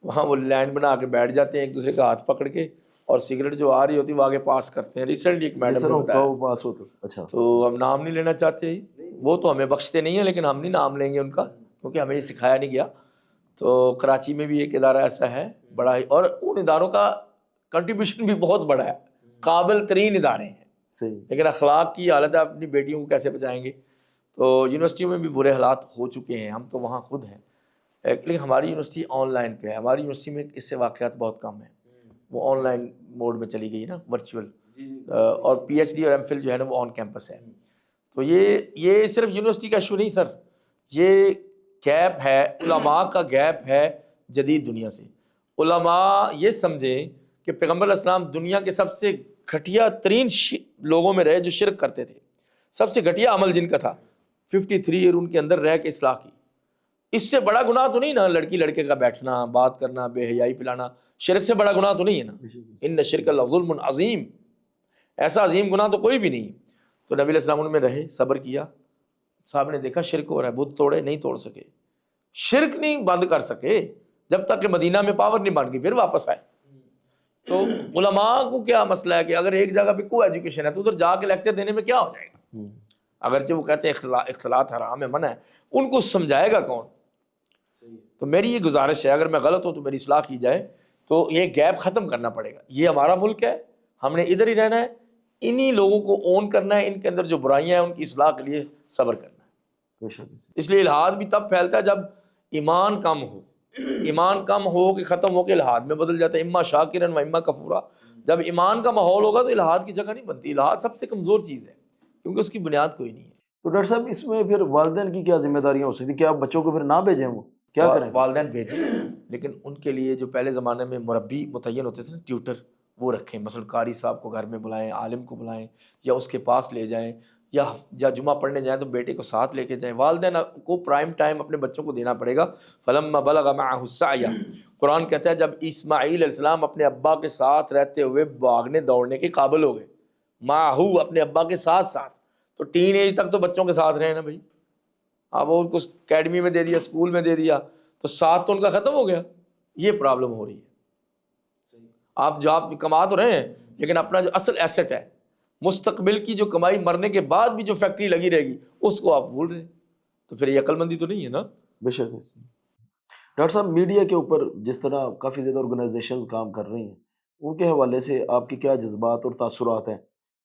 وہاں وہ لینڈ بنا کے بیٹھ جاتے ہیں ایک دوسرے کا ہاتھ پکڑ کے، اور سگریٹ جو آ رہی ہوتی ہے وہ آگے پاس کرتے ہیں. ریسنٹلی ایک میڈم نے بتایا, پاس ہوتا. اچھا, تو ہم نام نہیں لینا چاہتے, وہ تو ہمیں بخشتے نہیں ہیں, لیکن ہم نہیں نام لیں گے ان کا کیونکہ ہمیں یہ سکھایا نہیں گیا. تو کراچی میں بھی ایک ادارہ ایسا ہے بڑا ہی, اور ان اداروں کا کنٹریبیوشن بھی بہت بڑا ہے, قابل ترین ادارے ہیں, صحیح. لیکن اخلاق کی حالت ہے, اپنی بیٹیوں کو کیسے بچائیں گے. تو یونیورسٹیوں میں بھی برے حالات ہو چکے ہیں, ہم تو وہاں خود ہیں, لیکن ہماری یونیورسٹی آن لائن پہ ہے. ہماری یونیورسٹی میں اس سے واقعات بہت کم ہیں, وہ آن لائن موڈ میں چلی گئی نا, ورچوئل, اور پی ایچ ڈی اور ایم فل جو ہے نا وہ آن کیمپس ہے. تو یہ صرف یونیورسٹی کا ایشو نہیں سر, یہ گیپ ہے, علماء کا گیپ ہے جدید دنیا سے. علماء یہ سمجھیں کہ پیغمبر علیہ السلام دنیا کے سب سے گھٹیا ترین لوگوں میں رہے جو شرک کرتے تھے, سب سے گھٹیا عمل جن کا تھا, 53 ایئر ان کے اندر رہ کے اصلاح کی. اس سے بڑا گناہ تو نہیں نا لڑکی لڑکے کا بیٹھنا, بات کرنا, بے حیائی پلانا, شرک سے بڑا گناہ تو نہیں ہے نا. ان شرک لظلم عظیم, ایسا عظیم گناہ تو کوئی بھی نہیں. تو نبی علیہ السلام میں رہے, صبر کیا, صاحب نے دیکھا شرک ہو رہا ہے, بت توڑے, نہیں توڑ سکے, شرک نہیں بند کر سکے جب تک کہ مدینہ میں پاور نہیں بن گئی, پھر واپس آئے. تو علماء کو کیا مسئلہ ہے کہ اگر ایک جگہ پہ کو ایجوکیشن ہے تو ادھر جا کے لیکچر دینے میں کیا ہو جائے گا, اگرچہ وہ کہتے ہیں اختلاط حرام ہے, منع ہے, ان کو سمجھائے گا کون. تو میری یہ گزارش ہے, اگر میں غلط ہوں تو میری اصلاح کی جائے, تو یہ گیپ ختم کرنا پڑے گا. یہ ہمارا ملک ہے, ہم نے ادھر ہی رہنا ہے, انہی لوگوں کو اون کرنا ہے, ان کے اندر جو برائیاں ہیں ان کی اصلاح کے لیے صبر کرنا ہے. اس لیے الحاد بھی تب پھیلتا ہے جب ایمان کم ہو, ایمان کم ہو کہ ختم ہو کے الحاد میں بدل جاتا ہے, اما شاکرن و اما کفورا. جب ایمان کا ماحول ہوگا تو الحاد کی جگہ نہیں بنتی. الحاد سب سے کمزور چیز ہے کیونکہ اس کی بنیاد کوئی نہیں ہے. تو ڈاکٹر صاحب اس میں پھر والدین کی کیا ذمہ داریاں ہو سکتی, کیا آپ بچوں کو پھر نہ بھیجیں, وہ کیا کریں؟ والدین بھیجیں, لیکن ان کے لیے جو پہلے زمانے میں مربی متعین ہوتے تھے نا, ٹیوٹر, وہ رکھیں. مثلا قاری صاحب کو گھر میں بلائیں, عالم کو بلائیں, یا اس کے پاس لے جائیں, یا جمعہ پڑھنے جائیں تو بیٹے کو ساتھ لے کے جائیں. والدین کو پرائم ٹائم اپنے بچوں کو دینا پڑے گا. فلما بلغ معه السعی, قرآن کہتا ہے جب اسماعیل علیہ السلام اپنے ابا کے ساتھ رہتے ہوئے بھاگنے دوڑنے کے قابل ہو گئے, معه اپنے ابا کے ساتھ ساتھ, تو ٹین ایج تک تو بچوں کے ساتھ رہے نا بھائی. اب وہ ان کو اکیڈمی میں دے دیا, اسکول میں دے دیا, تو ساتھ تو ان کا ختم ہو گیا. یہ پرابلم ہو رہی ہے. آپ کما تو رہے ہیں, لیکن اپنا جو اصل ایسٹ ہے, مستقبل کی جو کمائی, مرنے کے بعد بھی جو فیکٹری لگی رہے گی, اس کو آپ بھول رہے ہیں. تو پھر یہ عقل مندی تو نہیں ہے نا. بے شک. ڈاکٹر صاحب میڈیا کے اوپر جس طرح کافی زیادہ آرگنائزیشنز کام کر رہی ہیں, ان کے حوالے سے آپ کے کیا جذبات اور تاثرات ہیں؟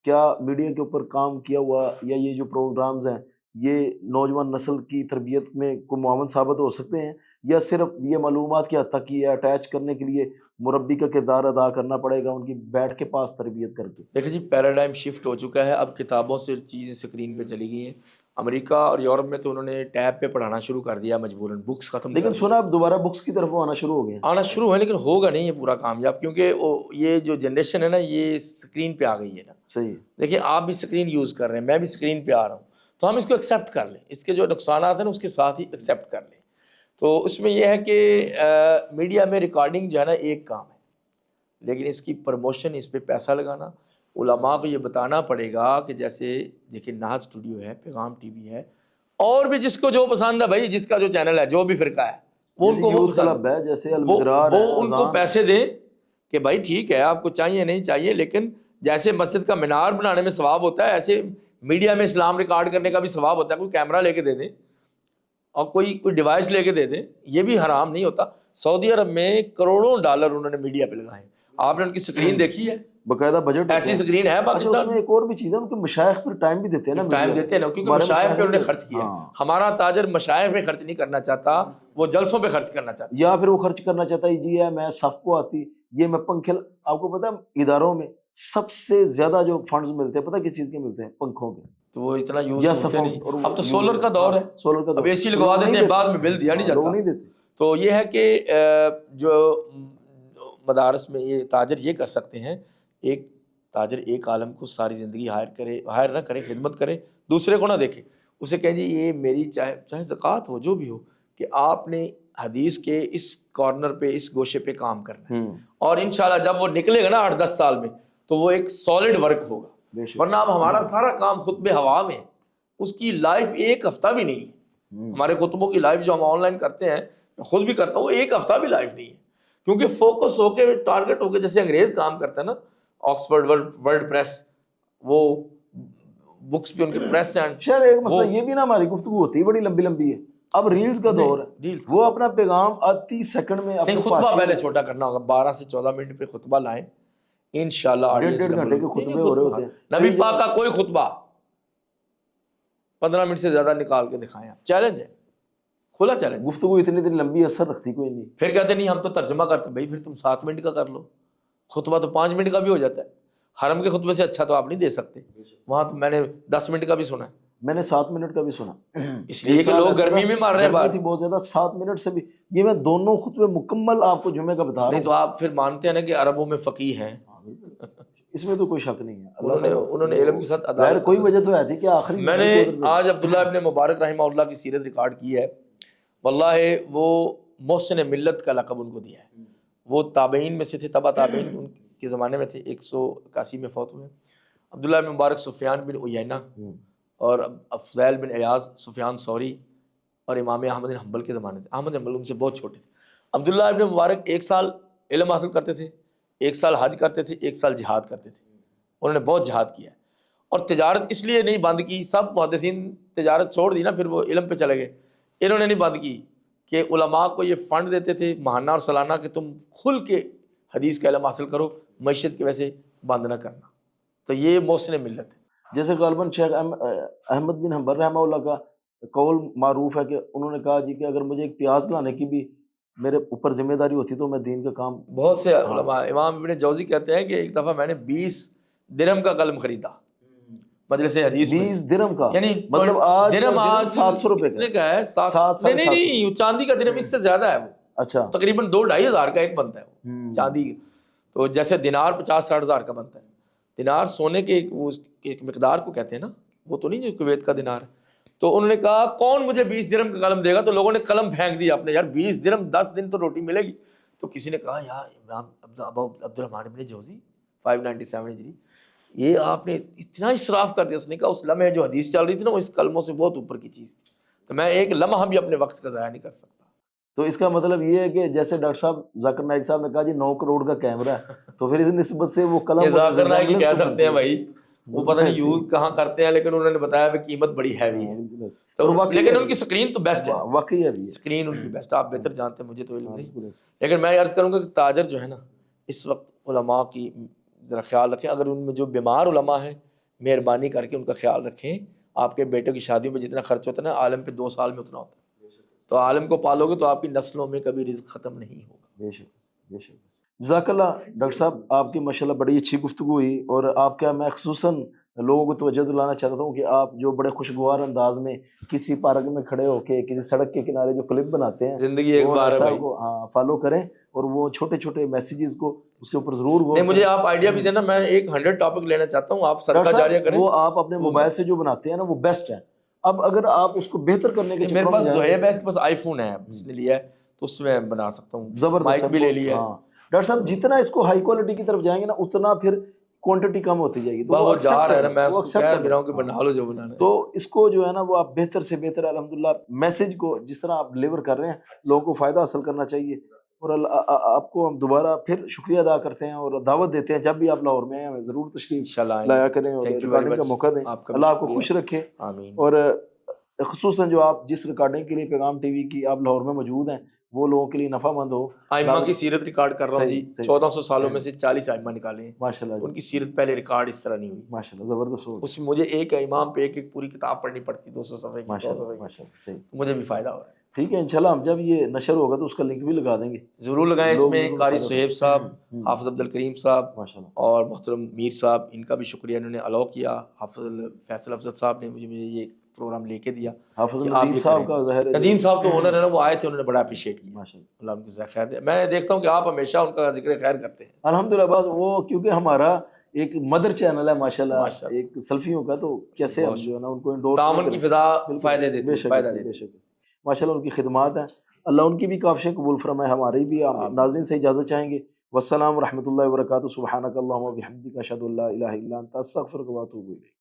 کیا میڈیا کے اوپر کام کیا ہوا یا یہ جو پروگرامز ہیں یہ نوجوان نسل کی تربیت میں کوئی معاون ثابت ہو سکتے ہیں, یا صرف یہ معلومات کی حد تک یہ اٹیچ کرنے کے لیے مربی کا کردار ادا کرنا پڑے گا, ان کی بیٹھ کے پاس تربیت کر کے؟ دیکھیں جی, پیراڈائم شفٹ ہو چکا ہے. اب کتابوں سے چیزیں اسکرین پہ چلی گئی ہیں. امریکہ اور یورپ میں تو انہوں نے ٹیب پہ پڑھانا شروع کر دیا مجبوراً, بکس ختم. لیکن سنا اب دوبارہ بکس کی طرف آنا شروع ہو گئے, آنا شروع ہے, لیکن ہوگا نہیں یہ پورا کامیاب, کیونکہ یہ جو جنریشن ہے نا یہ اسکرین پہ آ گئی ہے نا. صحیح. دیکھیں آپ بھی اسکرین یوز کر رہے ہیں, میں بھی اسکرین پہ آ رہا ہوں, تو ہم اس کو ایکسیپٹ کر لیں, اس کے جو نقصانات ہیں نا اس کے ساتھ ہی ایکسیپٹ کر لیں. تو اس میں یہ ہے کہ میڈیا میں ریکارڈنگ جو ہے نا ایک کام ہے, لیکن اس کی پروموشن, اس پہ پیسہ لگانا, علماء کو یہ بتانا پڑے گا کہ جیسے دیکھیں نہاد اسٹوڈیو ہے, پیغام ٹی وی ہے, اور بھی جس کو جو پسند ہے بھائی, جس کا جو چینل ہے, جو بھی فرقہ ہے, وہ ان کو وہ پسند ہے, جیسے وہ ان کو پیسے دیں کہ بھائی ٹھیک ہے آپ کو چاہیے نہیں چاہیے, لیکن جیسے مسجد کا مینار بنانے میں ثواب ہوتا ہے, ایسے میڈیا میں اسلام ریکارڈ کرنے کا بھی ثواب ہوتا ہے. کوئی کیمرہ لے کے دے دیں اور کوئی ڈیوائس لے کے دے دیں, یہ بھی حرام نہیں ہوتا. سعودی عرب میں کروڑوں ڈالر انہوں نے میڈیا پہ لگائے ہیں. آپ نے ان کی اسکرین دیکھی ہے؟ باقاعدہ بجٹ ایسی اسکرین ہے پاکستان میں. ایک اور بھی چیز ہے, ان کے مشائخ پر ٹائم بھی دیتے ہیں نا, ٹائم دیتے ہیں نا, کیونکہ مشائخ پہ انہوں نے خرچ کیا. ہمارا تاجر مشائخ پہ خرچ نہیں کرنا چاہتا, وہ جلسوں پہ خرچ کرنا چاہتا, یا پھر وہ خرچ کرنا چاہتا ہے جی ہے میں صف کو آتی, یہ میں پنکھے. آپ کو پتا ہے اداروں میں سب سے زیادہ جو فنڈز ملتے ہیں پتہ کس چیز کے ملتے ہیں؟ پنکھوں کے. تو وہ اتنا یوز کرتے نہیں. اب تو سولر کا دور ہے, سولر کا اب اے سی لگوا دیتے ہیں, بعد میں بل دیا نہیں جاتا. تو یہ ہے کہ جو مدارس میں یہ تاجر یہ کر سکتے ہیں, ایک تاجر ایک عالم کو ساری زندگی ہائر نہ کرے, خدمت کرے, دوسرے کو نہ دیکھے, اسے کہیں جی یہ میری چاہے زکوٰۃ ہو جو بھی ہو, کہ آپ نے حدیث کے اس کارنر پہ اس گوشے پہ کام کرنا ہے, اور انشاءاللہ جب وہ نکلے گا نا 8-10 سال میں تو وہ ایک سالڈ ورک ہوگا. ورنہ اب ہمارا سارا کام خطبہ ہوا میں, اس کی لائف ایک ہفتہ بھی نہیں ہے. ہمارے خطبوں کی لائف جو ہم آن لائن کرتے ہیں, میں خود بھی کرتا ہوں, وہ ایک ہفتہ بھی لائف نہیں ہے. کیونکہ فوکس ہو کے ٹارگٹ ہو کے جیسے انگریز کام کرتا ہے نا, آکسفورڈ ورلڈ پریس, وہ بکس پہ ان کے پریس ہیں. شاید ایک مسئلہ یہ بھی نا, ہماری گفتگو ہوتی ہے بڑی لمبی لمبی ہے, اب ریلز کا دور ہے, ریلز وہ اپنا پیغام 30 سیکنڈ میں نہیں, خطبہ پہلے چھوٹا کرنا ہوگا, 12 سے 14 منٹ پہ خطبہ لائیں انشاءاللہ. 1.5 گھنٹے کے خطبے ہو رہے ہوتے ہیں. نبی پاک کا کوئی خطبہ 15 منٹ سے زیادہ نکال کے دکھائیں. چیلنج ہے, کھلا چیلنج. گفتگو اتنی دن لمبی اثر رکھتی کوئی نہیں. پھر کہتے نہیں ہم تو ترجمہ کرتے, بھائی پھر تم 7 منٹ کا کر لو, خطبہ تو 5 منٹ کا بھی ہو جاتا ہے. حرم کے خطبے سے اچھا تو آپ نہیں دے سکتے, وہاں تو میں نے 10 منٹ کا بھی سنا ہے, میں نے 7 منٹ کا بھی سنا, اس لیے کہ لوگ گرمی میں مار رہے ہیں گرمی باہر. تھی بہت زیادہ, 7 منٹ سے بھی. یہ میں دونوں خطبے مکمل آپ کو جمعے کا بتا رہا نہیں ہوں. تو آپ پھر مانتے ہیں نا کہ عربوں میں فقیہ ہیں, اس میں تو کوئی شک نہیں ہے. انہوں نے علم کے ساتھ غیر عدالت. کوئی وجہ تو ہے تھی کہ آخری میں نے آج عبداللہ ابن مبارک رحمہ اللہ کی سیرت ریکارڈ کی ہے, واللہ وہ محسن ملت کا لقب ان کو دیا ہے. وہ تابعین میں سے تھے, تبع تابعین ان کے زمانے میں تھے, 181 میں فوت ہوئے. عبداللہ ابن مبارک سفیان بن عیینہ اور فضیل بن ایاز, سفیان ثوری اور امام احمد بن حنبل کے زمانے تھے. احمد بن حنبل ان سے بہت چھوٹے تھے. عبداللہ ابن مبارک 1 سال علم حاصل کرتے تھے, 1 سال حج کرتے تھے, 1 سال جہاد کرتے تھے. انہوں نے بہت جہاد کیا ہے, اور تجارت اس لیے نہیں بند کی, سب محدثین تجارت چھوڑ دی نا, پھر وہ علم پہ چلے گئے. انہوں نے نہیں بند کی کہ علماء کو یہ فنڈ دیتے تھے ماہانہ اور سالانہ کہ تم کھل کے حدیث کا علم حاصل کرو, معیشت کی وجہ سے بند نہ کرنا. تو یہ محسن ملت ہے. جیسے غالباً شیخ احمد بن حنبل رحمہ اللہ کا قول معروف ہے کہ انہوں نے کہا جی کہ اگر مجھے ایک پیاز لانے کی بھی میرے اوپر ذمہ داری ہوتی تو میں دین کا کام. بہت سے علماء, امام ابن جوزی کہتے ہیں کہ ایک دفعہ میں نے 20 درہم کا قلم خریدا مجلس حدیث میں. 20 درہم کا, یعنی مطلب آج درہم آج 700 روپے کتنے کا کا ہے, 700. نہیں, وہ چاندی کا درہم اس سے زیادہ ہے, وہ اچھا تقریباً 2-2.5 ہزار کا ایک بنتا ہے وہ چاندی. تو جیسے دینار 50-60 ہزار کا بنتا ہے. دینار سونے کے ایک مقدار کو کہتے ہیں نا, وہ تو نہیں جو کویت کا دینار ہے. تو انہوں نے کہا کون مجھے 20 درہم کا قلم دے گا, تو لوگوں نے قلم پھینک دیا اپنے, یار 20 درہم 10 دن تو روٹی ملے گی. تو کسی نے کہا یار امام عبد الرحمن ابن جوزی 597 ہجری, یہ آپ نے اتنا اسراف کر دیا. اس نے کہا اس لمحے جو حدیث چل رہی تھی نا, وہ اس کلموں سے بہت اوپر کی چیز تھی, تو میں ایک لمحہ بھی اپنے وقت کا ضائع نہیں کر سکتا. تو اس کا مطلب یہ ہے کہ جیسے ڈاکٹر صاحب ذاکر نائک صاحب نے کہا جی 9 کروڑ کا کیمرہ ہے, تو پھر اس نسبت سے وہ قلم ذاکر نائک ہی کہہ سکتے ہیں بھائی, وہ پتہ نہیں یوز کہاں کرتے ہیں, لیکن انہوں نے بتایا کہ قیمت بڑی ہیوی ہے. لیکن ان کی سکرین تو بیسٹ ہے, واقعی ہے, سکرین ان کی بیسٹ, آپ بہتر جانتے ہیں, مجھے تو علم نہیں. لیکن میں عرض کروں گا کہ تاجر جو ہے نا, اس وقت علماء کی ذرا خیال رکھیں. اگر ان میں جو بیمار علماء ہیں, مہربانی کر کے ان کا خیال رکھیں. آپ کے بیٹوں کی شادیوں میں جتنا خرچ ہوتا ہے نا, عالم پہ 2 سال میں اتنا ہوتا ہے. تو عالم کو پالو گے تو آپ کی نسلوں میں کبھی رزق ختم نہیں ہوگا. بے شک بے شک. جزاک اللہ ڈاکٹر صاحب, آپ کی ماشاءاللہ بڑی اچھی گفتگو ہوئی, اور آپ کا میں خصوصاً لوگوں کو توجہ دلانا چاہتا ہوں کہ آپ جو بڑے خوشگوار انداز میں کسی پارک میں کھڑے ہو کے کسی سڑک کے کنارے جو کلپ بناتے ہیں, زندگی ایک بار ہے بھائی, کو فالو کریں, اور وہ چھوٹے چھوٹے میسیجز کو اس کے اوپر ضرور غور نہیں, مجھے آپ آئیڈیا بھی دینا, میں ایک 100 ٹاپک لینا چاہتا ہوں, آپ صدقہ جاریہ کریں. وہ آپ اپنے موبائل سے جو بناتے ہیں نا وہ بیسٹ ہے. اب اگر آپ اس کو بہتر کرنے کے میرے پاس زہیب ہے, اس کے پاس آئی فون ہے, اس نے لیا ہے, تو اس میں بنا سکتا ہوں. زبردست مائک بھی لے لیا ہے. ڈاکٹر صاحب جتنا اس کو ہائی کوالٹی کی طرف جائیں گے نا, اتنا پھر کوانٹٹی کم ہوتی جائے گی. وہ جا رہا ہے نا, میں اس کو کہہ رہا ہوں کہ بنا لو جو بنانا ہے. تو اس کو جو ہے نا وہ آپ بہتر سے بہتر الحمدللہ میسج کو جس طرح آپ ڈلیور کر رہے ہیں, لوگوں کو فائدہ حاصل کرنا چاہیے. اور آپ کو ہم دوبارہ پھر شکریہ ادا کرتے ہیں اور دعوت دیتے ہیں, جب بھی آپ لاہور میں ہیں ہمیں ضرور تشریف لایا کریں اور ریکارڈنگ کا موقع دیں. اللہ آپ کو خوش رکھے. اور خصوصاً جو آپ جس ریکارڈنگ کے لیے پیغام ٹی وی کی آپ لاہور میں موجود ہیں, وہ لوگوں کے لیے نفع مند ہو. ائمہ کی سیرت ریکارڈ کر رہا ہوں جی, 1400 سالوں میں سے 40 ائمہ نکالے ہیں ماشاءاللہ, ان کی سیرت پہلے ریکارڈ اس طرح نہیں ہوئی ماشاءاللہ, زبردست ہو. اس میں مجھے ایک امام پہ ایک پوری کتاب پڑھنی پڑتی, 200 صفحے کی, 100 صفحے کی, مجھے بھی فائدہ ہو رہا ہے. ٹھیک ہے انشاءاللہ, ہم جب یہ نشر ہوگا تو اس کا لنک بھی لگا دیں گے, ضرور لگائیں. اس میں قاری صہیب صاحب, حافظ عبد الکریم صاحب اور محترم میر صاحب, ان کا بھی شکریہ, انہوں نے الاؤ کیا. حافظ فیصل افضل صاحب نے مجھے یہ پروگرام لے کے دیا. حافظ ندیم صاحب کا ظاہر ہے, ندیم صاحب تو اونر ہے نا, وہ آئے تھے, انہوں نے بڑا اپریشیٹ کیا. اللہ ان کو خیر دے. میں دیکھتا ہوں کہ آپ ہمیشہ ان کا ذکر خیر کرتے ہیں الحمدللہ. بس وہ کیونکہ ہمارا ایک مدر چینل ہے ماشاءاللہ, ایک سلفیوں کا, تو کیسے ہم جو ہے نا ان کو انڈورس تعاون کی فضا فائدے دیتی ہے, فائدہ دیتی ہے ماشاءاللہ. ان کی خدمات ہیں, اللہ ان کی بھی کافشیں قبول فرمائے, ہماری بھی. ناظرین سے اجازت چاہیں گے. والسلام ورحمۃ اللہ وبرکاتہ. سبحانک اللہم وبحمدک, اشہد ان لا الہ الا انت, استغفرک واتوب الیک.